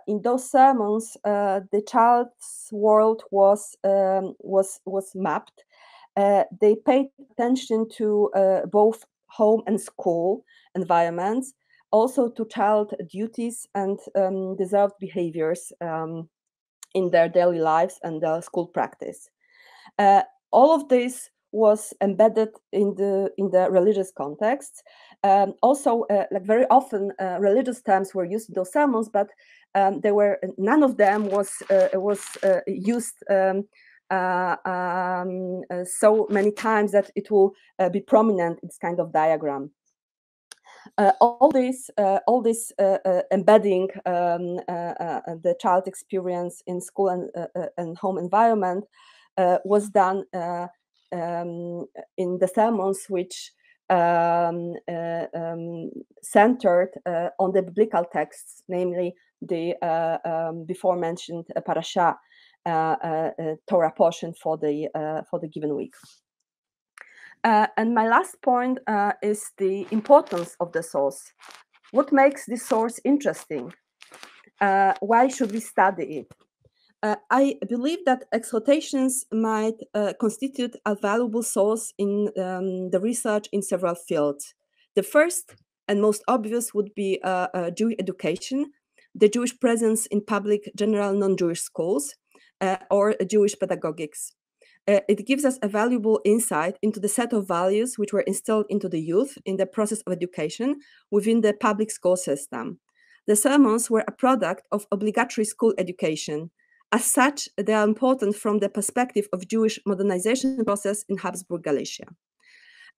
in those sermons, the child's world was mapped. They paid attention to both home and school environments, also to child duties and deserved behaviors in their daily lives and their school practice. All of this was embedded in the religious context. Also, like very often, religious terms were used in those sermons, but none of them was used so many times that it will be prominent in this kind of diagram. All this embedding the child experience in school and home environment was done in the sermons which centered on the biblical texts, namely the before mentioned parasha, Torah portion for the given week. And my last point is the importance of the source. What makes this source interesting? Why should we study it? I believe that exhortations might constitute a valuable source in the research in several fields. The first and most obvious would be Jewish education, the Jewish presence in public general non-Jewish schools, or Jewish pedagogics. It gives us a valuable insight into the set of values which were instilled into the youth in the process of education within the public school system. The sermons were a product of obligatory school education. As such, they are important from the perspective of Jewish modernization process in Habsburg Galicia.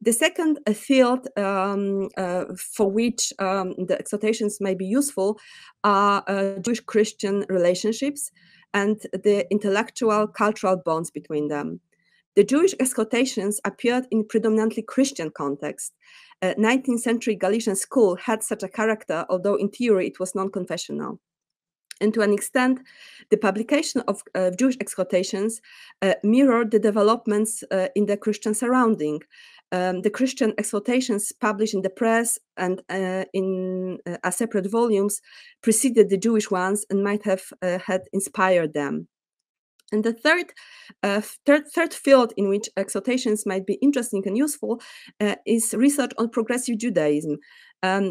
The second field for which the exhortations may be useful are Jewish-Christian relationships and the intellectual cultural bonds between them. The Jewish exhortations appeared in predominantly Christian context. 19th century Galician school had such a character, although in theory it was non-confessional. And to an extent, the publication of Jewish exhortations mirrored the developments in the Christian surrounding. The Christian exhortations published in the press and in separate volumes preceded the Jewish ones and might have had inspired them. And the third field in which exhortations might be interesting and useful is research on progressive Judaism,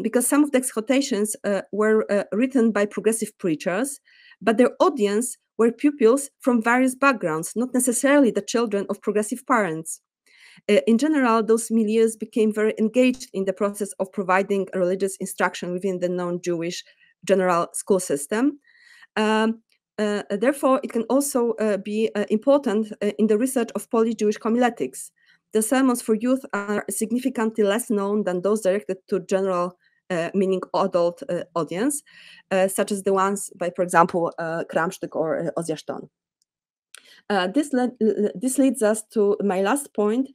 because some of the exhortations were written by progressive preachers, but their audience were pupils from various backgrounds, not necessarily the children of progressive parents. In general, those milieux became very engaged in the process of providing religious instruction within the non-Jewish general school system. Therefore, it can also be important in the research of poly-Jewish homiletics. The sermons for youth are significantly less known than those directed to general, meaning adult audience, such as the ones by, for example, Kramstuk or Ozia Stone. This leads us to my last point,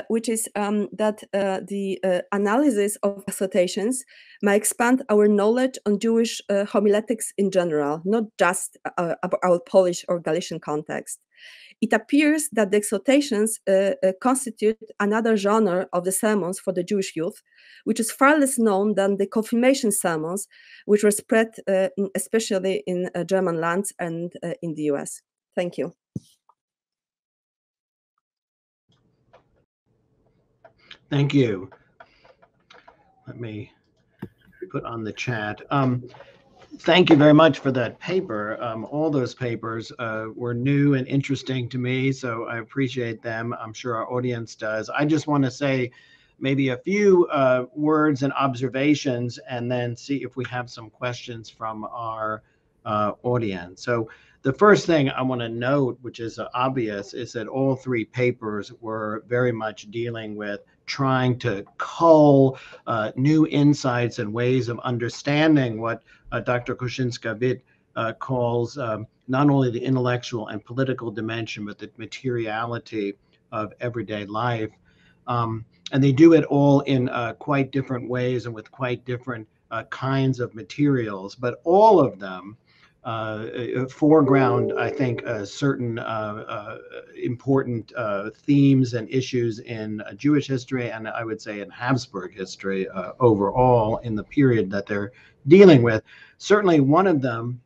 which is that the analysis of exhortations might expand our knowledge on Jewish homiletics in general, not just about our Polish or Galician context. It appears that the exhortations constitute another genre of the sermons for the Jewish youth, which is far less known than the confirmation sermons, which were spread especially in German lands and in the US. Thank you. Thank you. Let me put on the chat. Thank you very much for that paper. All those papers were new and interesting to me, so I appreciate them. I'm sure our audience does. I just want to say maybe a few words and observations and then see if we have some questions from our audience. So the first thing I want to note, which is obvious, is that all three papers were very much dealing with trying to cull new insights and ways of understanding what Dr. Koscinska-Witt calls not only the intellectual and political dimension, but the materiality of everyday life. And they do it all in quite different ways and with quite different kinds of materials, but all of them foreground, I think, certain important themes and issues in Jewish history, and I would say in Habsburg history overall in the period that they're dealing with. Certainly one of them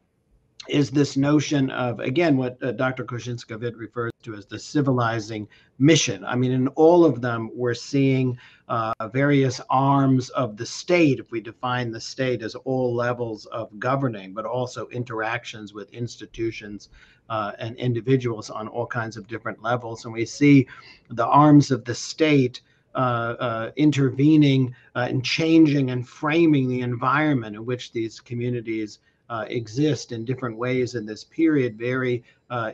is this notion of, again, what Dr. Koscinska-Witt refers to as the civilizing mission. I mean, in all of them, we're seeing various arms of the state, if we define the state as all levels of governing, but also interactions with institutions and individuals on all kinds of different levels. And we see the arms of the state intervening and changing and framing the environment in which these communities exist in different ways in this period, very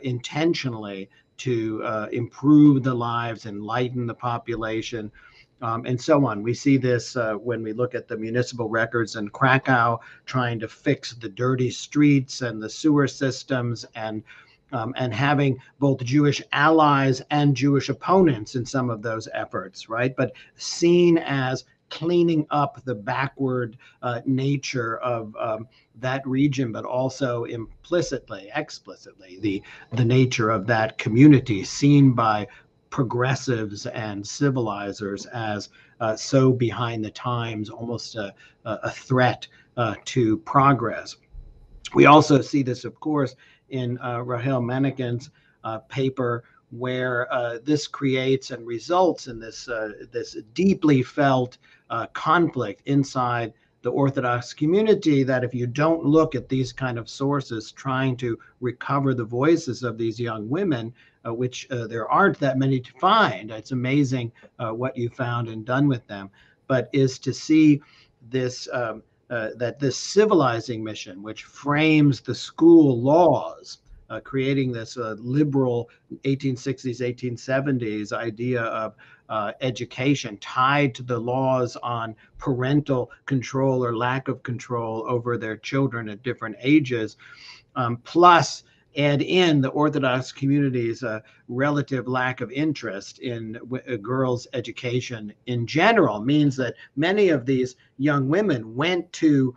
intentionally, to improve the lives, enlighten the population, and so on. We see this when we look at the municipal records in Krakow, trying to fix the dirty streets and the sewer systems, and having both Jewish allies and Jewish opponents in some of those efforts, right? But seen as cleaning up the backward nature of that region, but also explicitly, the nature of that community, seen by progressives and civilizers as so behind the times, almost a threat to progress. We also see this, of course, in Rahel Manaken's paper, where this creates and results in this deeply felt conflict inside the Orthodox community, that if you don't look at these kind of sources trying to recover the voices of these young women, which there aren't that many to find, it's amazing what you found and done with them, but is to see this that this civilizing mission, which frames the school laws, creating this liberal 1860s, 1870s idea of education tied to the laws on parental control or lack of control over their children at different ages, plus add in the Orthodox community's relative lack of interest in girls' education in general, means that many of these young women went to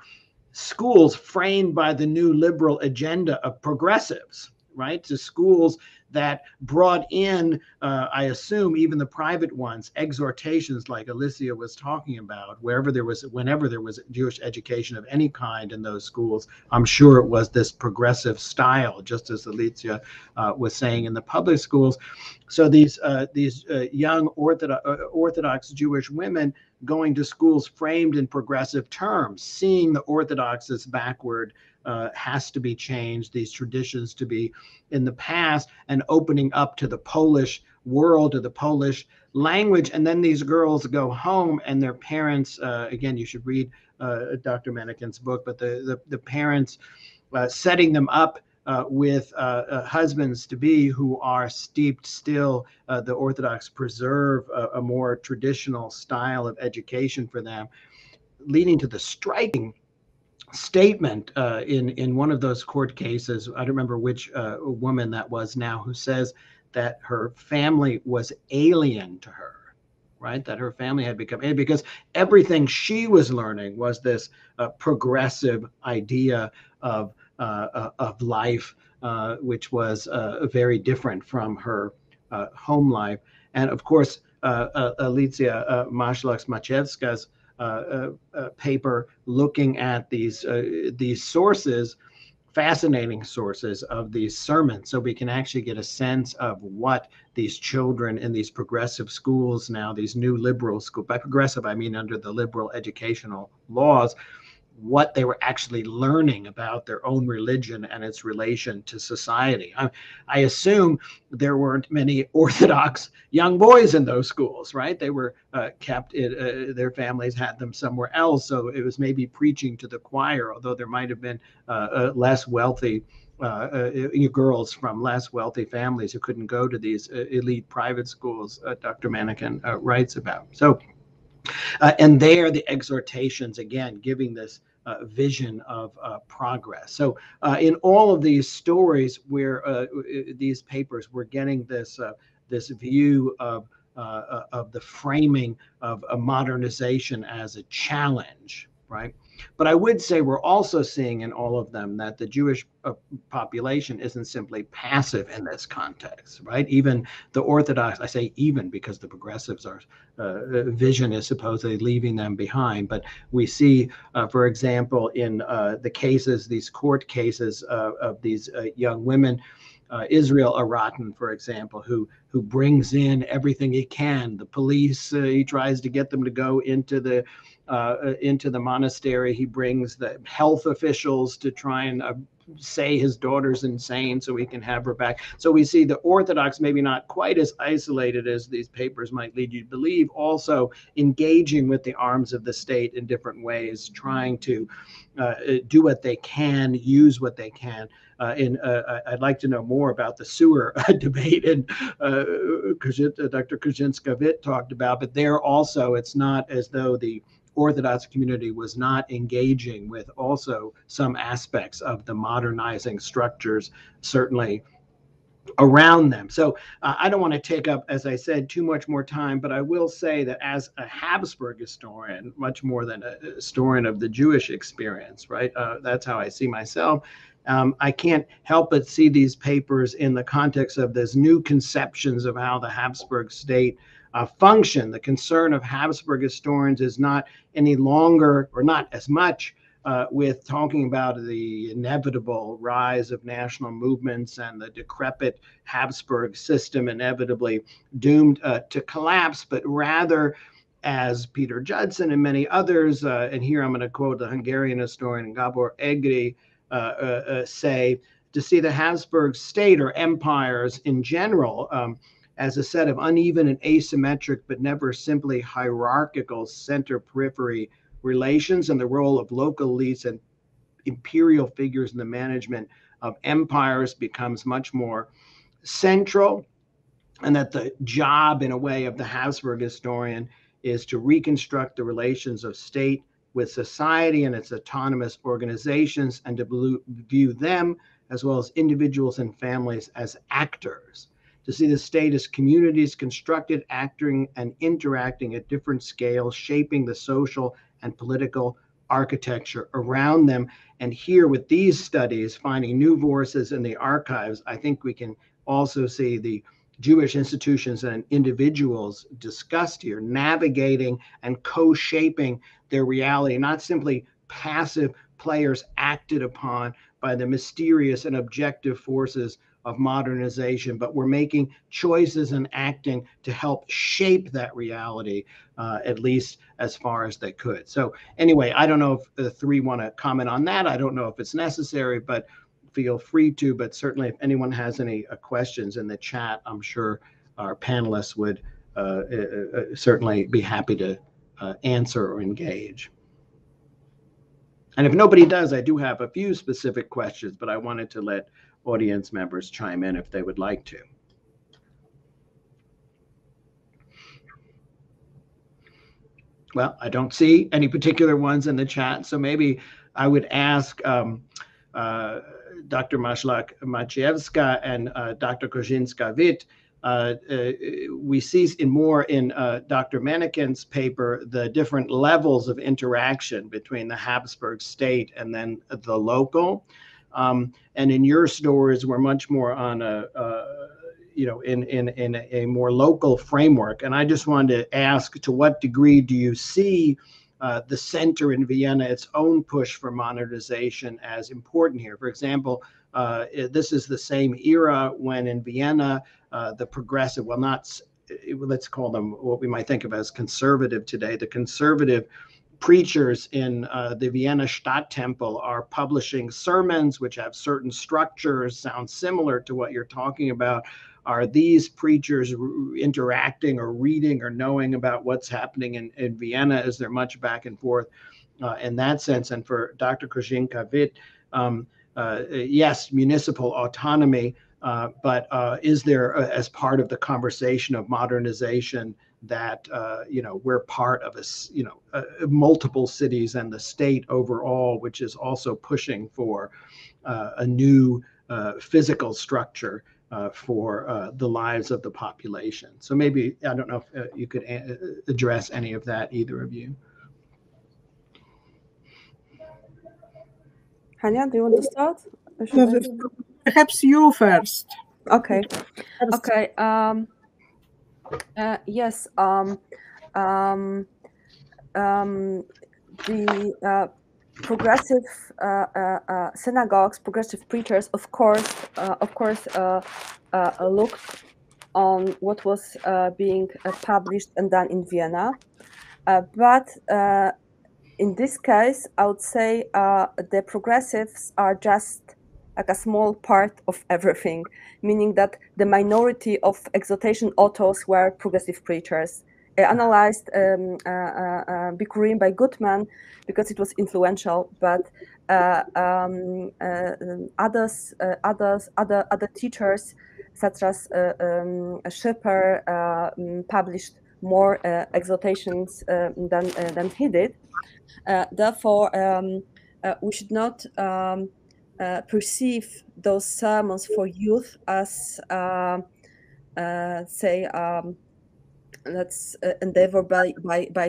schools framed by the new liberal agenda of progressives, right? To schools that brought in, I assume, even the private ones, exhortations like Alicia was talking about, whenever there was Jewish education of any kind in those schools. I'm sure it was this progressive style, just as Alicia was saying in the public schools. So these young Orthodox Jewish women going to schools framed in progressive terms, seeing the Orthodox as backward, has to be changed, these traditions to be in the past, and opening up to the Polish world, to the Polish language. And then these girls go home and their parents, again, you should read Dr. Manaken's book, but the parents setting them up with husbands-to-be who are steeped still, the Orthodox preserve a more traditional style of education for them, leading to the striking statement in one of those court cases. I don't remember which woman that was now, who says that her family was alien to her, right? That her family had become alien because everything she was learning was this progressive idea of life, which was very different from her home life. And of course, Alicja Maszlak-Maciejewska's paper looking at these sources, fascinating sources of these sermons, so we can actually get a sense of what these children in these progressive schools now, these new liberal schools, by progressive I mean under the liberal educational laws, what they were actually learning about their own religion and its relation to society. I assume there weren't many Orthodox young boys in those schools, right? They were kept, their families had them somewhere else. So it was maybe preaching to the choir, although there might have been less wealthy girls from less wealthy families who couldn't go to these elite private schools Dr. Manikin writes about. So, and there the exhortations, again, giving this vision of progress. So in all of these stories where these papers, we're getting this this view of the framing of a modernization as a challenge, right? But I would say we're also seeing in all of them that the Jewish population isn't simply passive in this context, right? Even the Orthodox, I say even because the progressives are, vision is supposedly leaving them behind. But we see, for example, in the cases, these court cases of these young women, Israel Aratan, for example, who brings in everything he can. The police, he tries to get them to go into the monastery. He brings the health officials to try and say his daughter's insane so he can have her back. So we see the Orthodox, maybe not quite as isolated as these papers might lead you to believe, also engaging with the arms of the state in different ways, trying to do what they can, use what they can. I'd like to know more about the sewer debate, and Dr. Korzynska-Witt talked about, but there also, it's not as though the Orthodox community was not engaging with also some aspects of the modernizing structures, certainly around them. So I don't want to take up, as I said, too much more time, but I will say that as a Habsburg historian, much more than a historian of the Jewish experience, right? That's how I see myself. I can't help but see these papers in the context of this new conceptions of how the Habsburg state function. The concern of Habsburg historians is not any longer, or not as much, with talking about the inevitable rise of national movements and the decrepit Habsburg system inevitably doomed to collapse, but rather, as Peter Judson and many others, and here I'm going to quote the Hungarian historian Gabor Egri, say, to see the Habsburg state or empires in general as a set of uneven and asymmetric, but never simply hierarchical center-periphery relations, and the role of local elites and imperial figures in the management of empires becomes much more central, and that the job, in a way, of the Habsburg historian is to reconstruct the relations of state with society and its autonomous organizations, and to view them, as well as individuals and families, as actors. To see the state as communities constructed, acting and interacting at different scales, shaping the social and political architecture around them. And here with these studies, finding new voices in the archives, I think we can also see the Jewish institutions and individuals discussed here, navigating and co-shaping their reality, not simply passive players acted upon by the mysterious and objective forces of modernization, but we're making choices and acting to help shape that reality, at least as far as they could. So anyway, I don't know if the three want to comment on that. I don't know if it's necessary, but feel free to. But certainly if anyone has any questions in the chat, I'm sure our panelists would certainly be happy to answer or engage. And if nobody does, I do have a few specific questions, but I wanted to let audience members chime in if they would like to. Well, I don't see any particular ones in the chat, so maybe I would ask Dr. Maciejewska and Dr. Korzynska-Witt. We see in Dr. Manikin's paper the different levels of interaction between the Habsburg state and then the local. And in your stories, we're much more on in a more local framework. And I just wanted to ask, to what degree do you see the center in Vienna, its own push for modernization, as important here? For example, this is the same era when in Vienna, the progressive, well, not, let's call them what we might think of as conservative today, the conservative preachers in the Vienna Stadttempel are publishing sermons which have certain structures, sound similar to what you're talking about. Are these preachers interacting or reading or knowing about what's happening in Vienna? Is there much back and forth in that sense? And for Dr. Korzynska-Witt, yes, municipal autonomy, but is there, as part of the conversation of modernization, that we're part of multiple cities and the state overall, which is also pushing for a new physical structure for the lives of the population. So maybe, I don't know if you could address any of that, either of you. Hania, do you want to start? Perhaps you first. Okay. Okay. Yes. The progressive synagogues, progressive preachers, of course, looked on what was being published and done in Vienna, but in this case, I would say the progressives are just like a small part of everything, meaning that the minority of exhortation authors were progressive preachers. Analyzed Bikurim by Gutman because it was influential, but other teachers such as Schipper published more exhortations than he did. Therefore, we should not perceive those sermons for youth as, say, let's endeavor by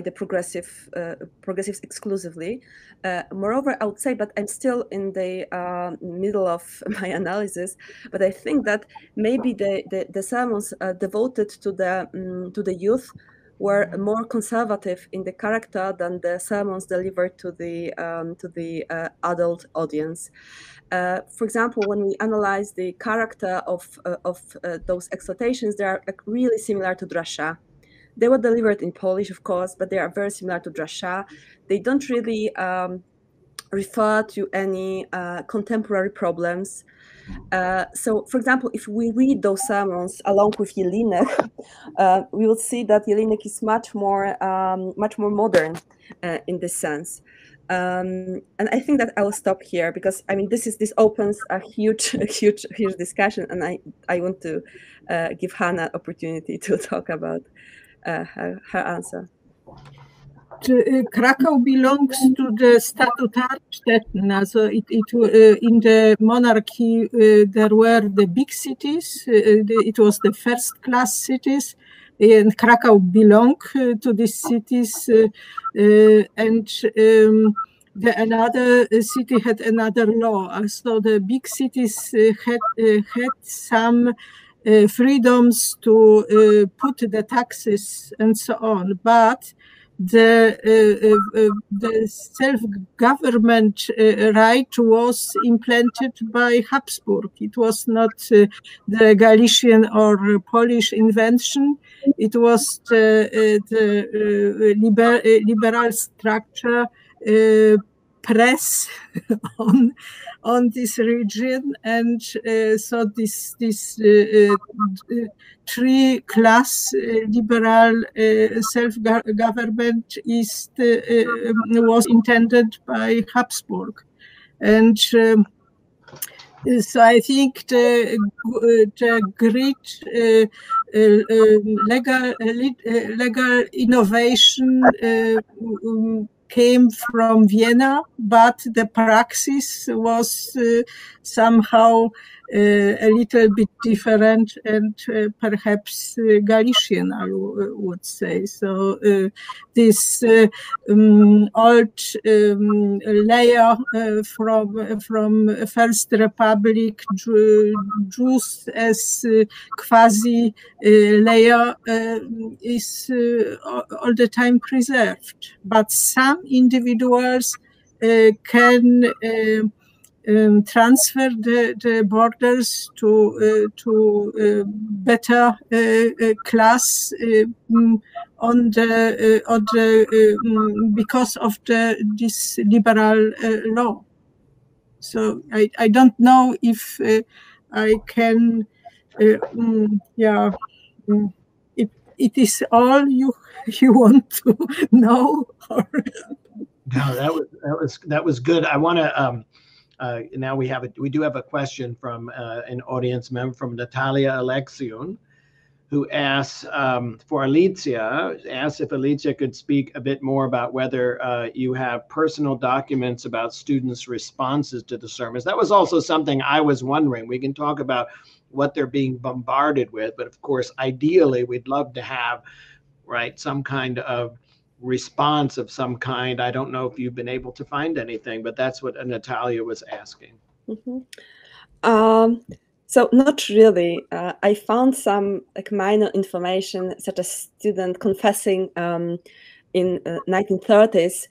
the progressives exclusively. Moreover, I would say, but I'm still in the middle of my analysis, but I think that maybe the sermons devoted to the youth were more conservative in the character than the sermons delivered to the adult audience. For example, when we analyze the character of those exhortations, they are really similar to drasha. They were delivered in Polish, of course, but they are very similar to drasha. They don't really refer to any contemporary problems. So, for example, if we read those sermons along with Jelinek, we will see that Jelinek is much more modern in this sense. And I think that I will stop here because I mean this opens a huge discussion, and I want to give Hannah opportunity to talk about her answer. Krakow belongs to the Statutarstätten. So in the monarchy there were the big cities. It was the first-class cities, and Krakow belonged to these cities, and another city had another law. So the big cities had some freedoms to put the taxes and so on, but the self-government right was implanted by Habsburg. It was not the Galician or Polish invention. It was the liberal structure press on this region, and so this three-class liberal self-government was intended by Habsburg, and so I think the great legal innovation came from Vienna, but the praxis was somehow a little bit different, and perhaps Galician, I would say. So this old layer from First Republic, Jews as quasi layer is all the time preserved. But some individuals can transfer the borders to better class because of this liberal law. So I don't know if I can. It is all you want to know. Or... No, that was good. I want to now we do have a question from an audience member, from Natalia Alexiun, who asks for Alicia, asks if Alicia could speak a bit more about whether you have personal documents about students' responses to the sermons. That was also something I was wondering. We can talk about what they're being bombarded with, but of course, ideally, we'd love to have, right, some kind of response of some kind. I don't know if you've been able to find anything, but that's what Natalia was asking. So not really. I found some like minor information, such as student confessing in 1930s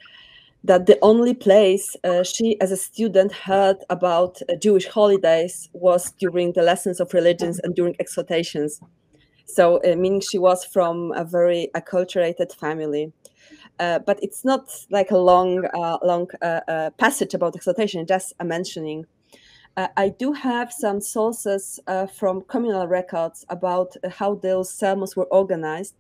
that the only place she as a student heard about Jewish holidays was during the lessons of religions and during exhortations. So meaning she was from a very acculturated family. But it's not like a long passage about exhortation, just a mentioning. I do have some sources from communal records about how those sermons were organized,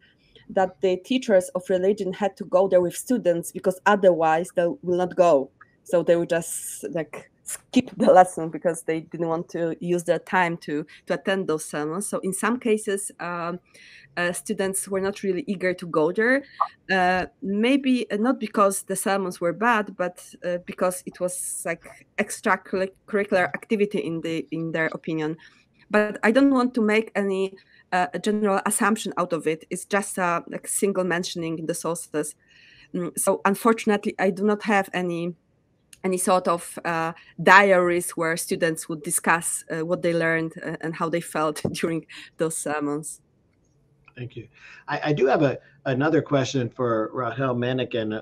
that the teachers of religion had to go there with students because otherwise they will not go. So they would just like skip the lesson because they didn't want to use their time to attend those sermons. So in some cases, students were not really eager to go there. Maybe not because the sermons were bad, but because it was like extracurricular activity in their opinion. But I don't want to make any general assumption out of it. It's just a like single mentioning in the sources. So unfortunately, I do not have any sort of diaries where students would discuss what they learned and how they felt during those sermons. Thank you. I do have another question for Rahel Manikin.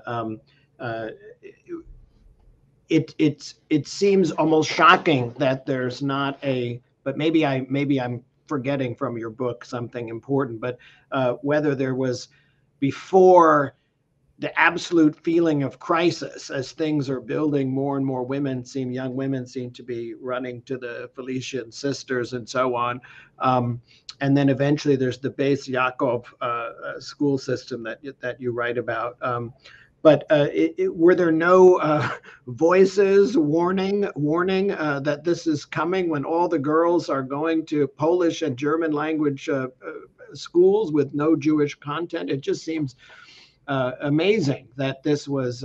It seems almost shocking that there's not a, but maybe I'm forgetting from your book something important, but whether there was, before the absolute feeling of crisis, as things are building, more and more young women seem to be running to the Felician sisters and so on. And then eventually there's the Beis Yaakov school system that you write about. But were there no voices warning that this is coming, when all the girls are going to Polish and German language schools with no Jewish content? It just seems amazing that this was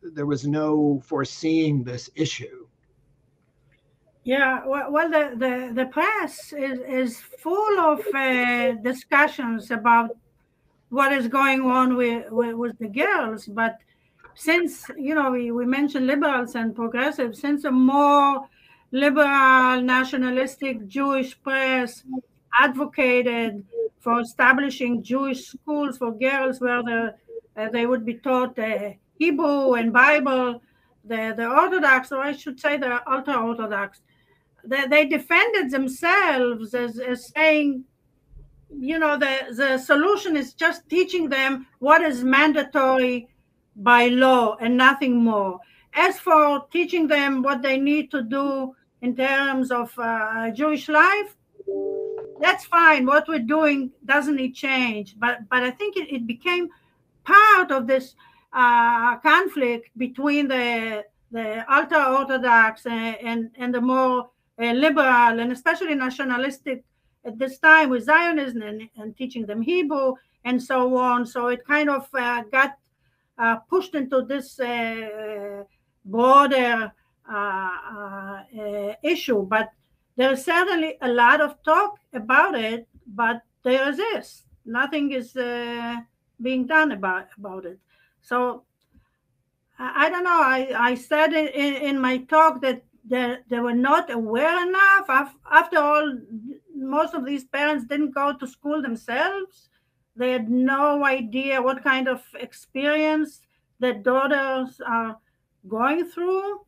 there was no foreseeing this issue. Yeah, well, the press is full of discussions about what is going on with the girls. But since, you know, we mentioned liberals and progressives, since a more liberal, nationalistic Jewish press advocated for establishing Jewish schools for girls where they would be taught Hebrew and Bible, the Orthodox, or I should say the ultra-Orthodox, they defended themselves as saying, you know, the solution is just teaching them what is mandatory by law and nothing more. As for teaching them what they need to do in terms of Jewish life, that's fine. What we're doing doesn't need change. But I think it became part of this conflict between the ultra-Orthodox and the more liberal and especially nationalistic at this time with Zionism and teaching them Hebrew and so on. So it kind of got pushed into this broader issue. But there's certainly a lot of talk about it, but they resist. Nothing is being done about it. So I don't know. I said in my talk that they were not aware enough. After all, most of these parents didn't go to school themselves. They had no idea what kind of experience their daughters are going through.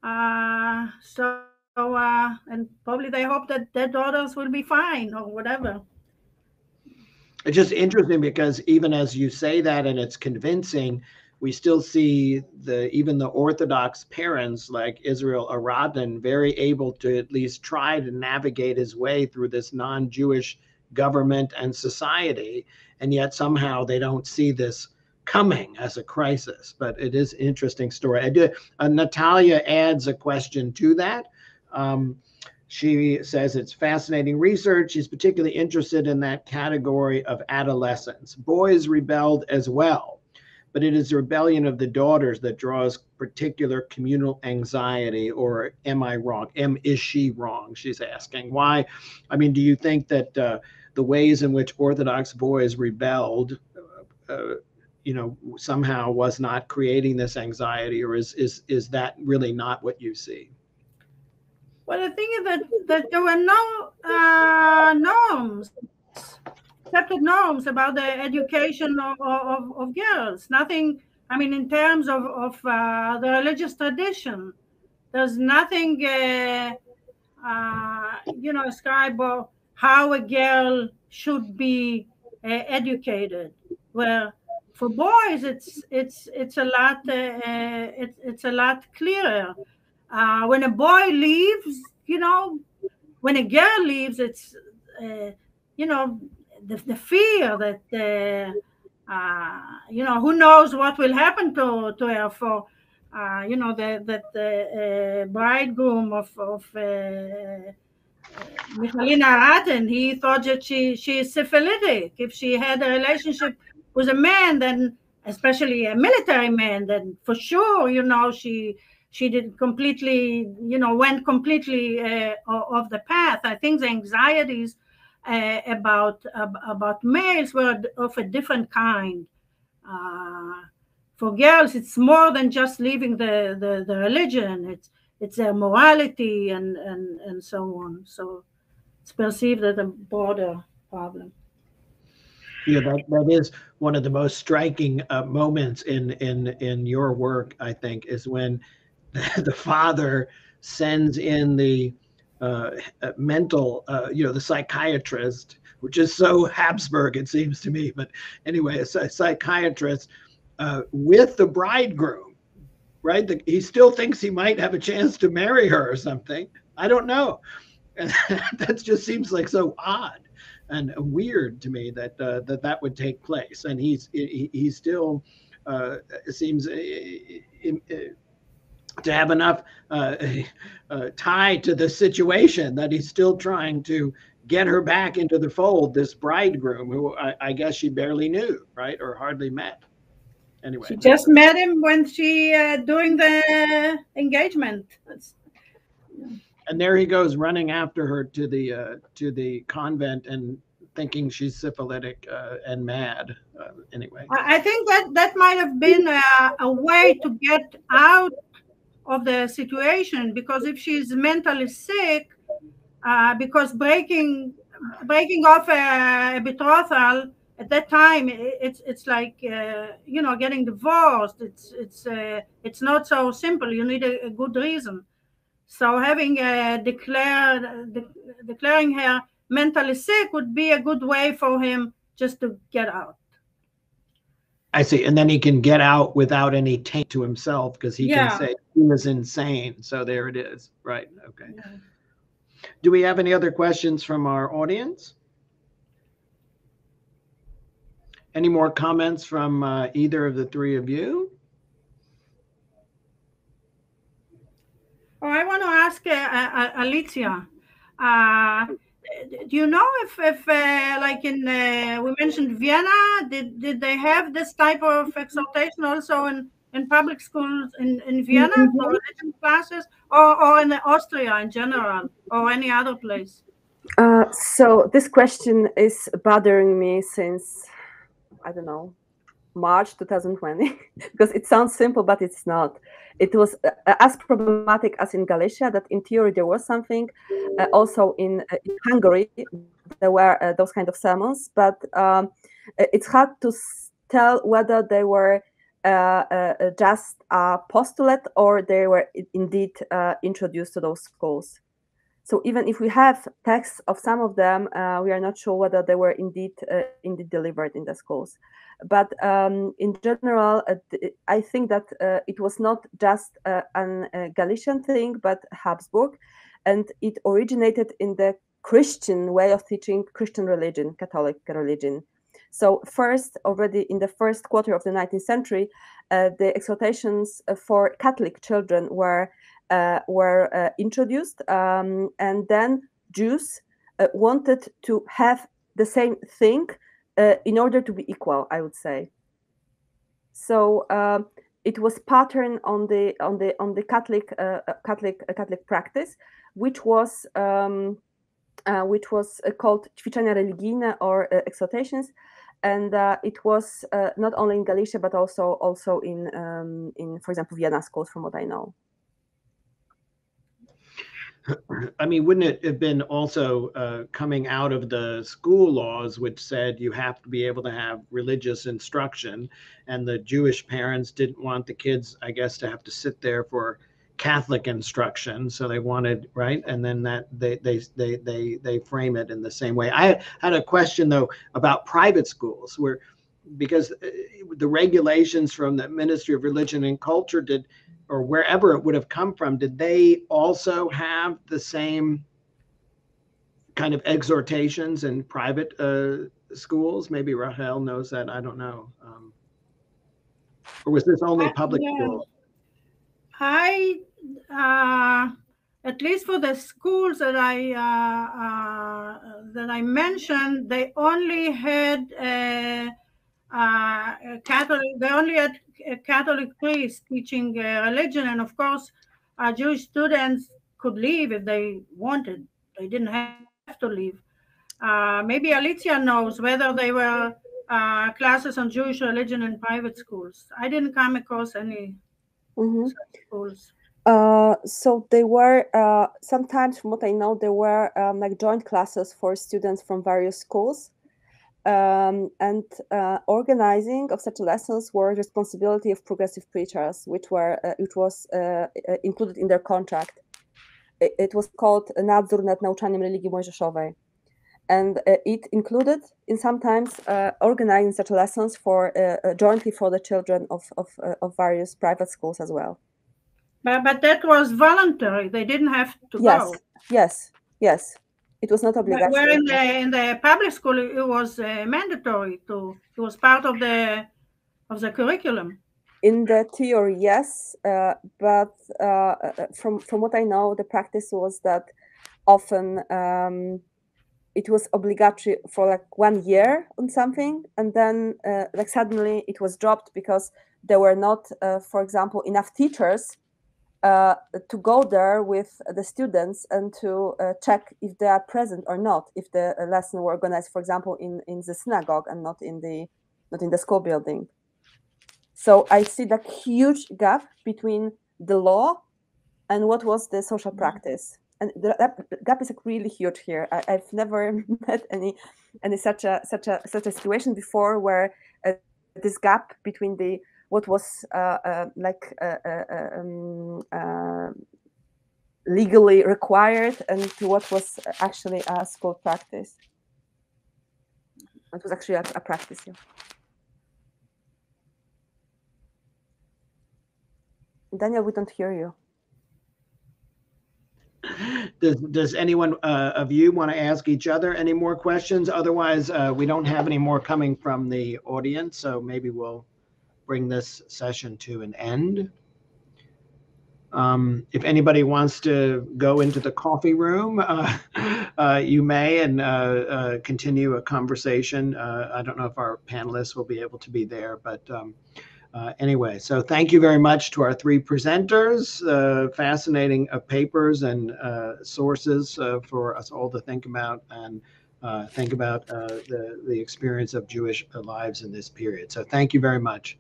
And probably they hope that their daughters will be fine or whatever. It's just interesting because even as you say that and it's convincing, we still see even the Orthodox parents like Israel Aradin very able to at least try to navigate his way through this non-Jewish government and society. And yet somehow they don't see this coming as a crisis, but it is an interesting story. I do. Natalia adds a question to that. She says it's fascinating research. She's particularly interested in that category of adolescents. Boys rebelled as well, but it is the rebellion of the daughters that draws particular communal anxiety. Or am I wrong? Is she wrong? She's asking. Why? I mean, do you think that the ways in which Orthodox boys rebelled, somehow was not creating this anxiety, or is that really not what you see? Well, the thing is that there were no norms, accepted norms about the education of girls. Nothing, I mean, in terms of the religious tradition, there's nothing, ascribed of how a girl should be educated. Where for boys, it's a lot it's a lot clearer. When a boy leaves, when a girl leaves, it's the fear that who knows what will happen to her. For the bridegroom of Michalina Raten, he thought that she is syphilitic. If she had a relationship with a man, then especially a military man, then for sure, she did completely, went completely off the path. I think the anxieties about males were of a different kind. For girls, it's more than just leaving the religion. It's their morality and so on. So it's perceived as a broader problem. Yeah, that is one of the most striking moments in your work, I think, is when the father sends in the mental, the psychiatrist, which is so Habsburg, it seems to me. But anyway, a psychiatrist with the bridegroom, right? He still thinks he might have a chance to marry her or something. I don't know. And that just seems like so odd and weird to me that would take place. And he still seems to have enough tie to the situation that he's still trying to get her back into the fold, this bridegroom who I guess she barely knew, right? Or hardly met. Anyway. She just met him when she during the engagement. And there he goes running after her to the convent and thinking she's syphilitic and mad. Anyway. I think that might have been a way to get out of the situation, because if she's mentally sick, because breaking off a betrothal at that time, it's like getting divorced. It's not so simple. You need a good reason. So having declaring her mentally sick would be a good way for him just to get out. I see. And then he can get out without any taint to himself, because he can say he was insane. So there it is. Right. Okay. Yeah. Do we have any other questions from our audience? Any more comments from either of the three of you? Oh, I want to ask Alicia. Do you know if like in we mentioned Vienna, did they have this type of exhortation also in public schools in Vienna for religion classes, or in Austria in general, or any other place? So this question is bothering me since, I don't know, March 2020, because it sounds simple, but it's not. It was as problematic as in Galicia, that in theory there was something. Also in Hungary, there were those kind of sermons, but it's hard to tell whether they were just a postulate or they were indeed introduced to those schools. So even if we have texts of some of them, we are not sure whether they were indeed delivered in the schools. But in general, I think that it was not just a Galician thing, but Habsburg, and it originated in the Christian way of teaching Christian religion, Catholic religion. So first, already in the first quarter of the 19th century, the exhortations for Catholic children were introduced, and then Jews wanted to have the same thing in order to be equal, I would say. So it was patterned on the Catholic practice, which was called ćwiczenia religijne, or exhortations, and it was not only in Galicia but also in for example, Vienna schools, from what I know. I mean, wouldn't it have been also coming out of the school laws, which said you have to be able to have religious instruction, and the Jewish parents didn't want the kids, I guess, to have to sit there for Catholic instruction, so they wanted, right? And then that they frame it in the same way. I had a question though about private schools, where because the regulations from the Ministry of Religion and Culture or wherever it would have come from, did they also have the same kind of exhortations in private schools? Maybe Rahel knows that. I don't know. Or was this only public schools? At least for the schools that I mentioned, they only had Catholic. They only had a Catholic priest teaching religion, and of course, Jewish students could leave if they wanted. They didn't have to leave. Maybe Alicia knows whether they were classes on Jewish religion in private schools. I didn't come across any such schools. So they were sometimes, from what I know, there were like joint classes for students from various schools, and organizing of such lessons were responsibility of progressive preachers, which was included in their contract. It was called Nadzór nad nauczaniem religii mojżeszowej, and it included in sometimes organizing such lessons for jointly for the children of various private schools as well. But that was voluntary. They didn't have to go. Yes. It was not obligatory. Where in the public school, it was mandatory to. It was part of the curriculum. In the theory, yes, but from what I know, the practice was that often it was obligatory for like 1 year on something, and then like suddenly it was dropped because there were not, for example, enough teachers to go there with the students and to check if they are present or not, if the lesson were organized, for example, in the synagogue and not in the school building. So I see that huge gap between the law and what was the social practice, and that gap is like really huge here. I've never met any such a situation before, where this gap between what was legally required and to what was actually a school practice. It was actually a practice. Yeah. Daniel, we don't hear you. Does anyone of you want to ask each other any more questions? Otherwise, we don't have any more coming from the audience, so maybe we'll bring this session to an end. If anybody wants to go into the coffee room, you may, and continue a conversation. I don't know if our panelists will be able to be there, but anyway, so thank you very much to our three presenters. Fascinating papers and sources for us all to think about, and think about the experience of Jewish lives in this period. So thank you very much.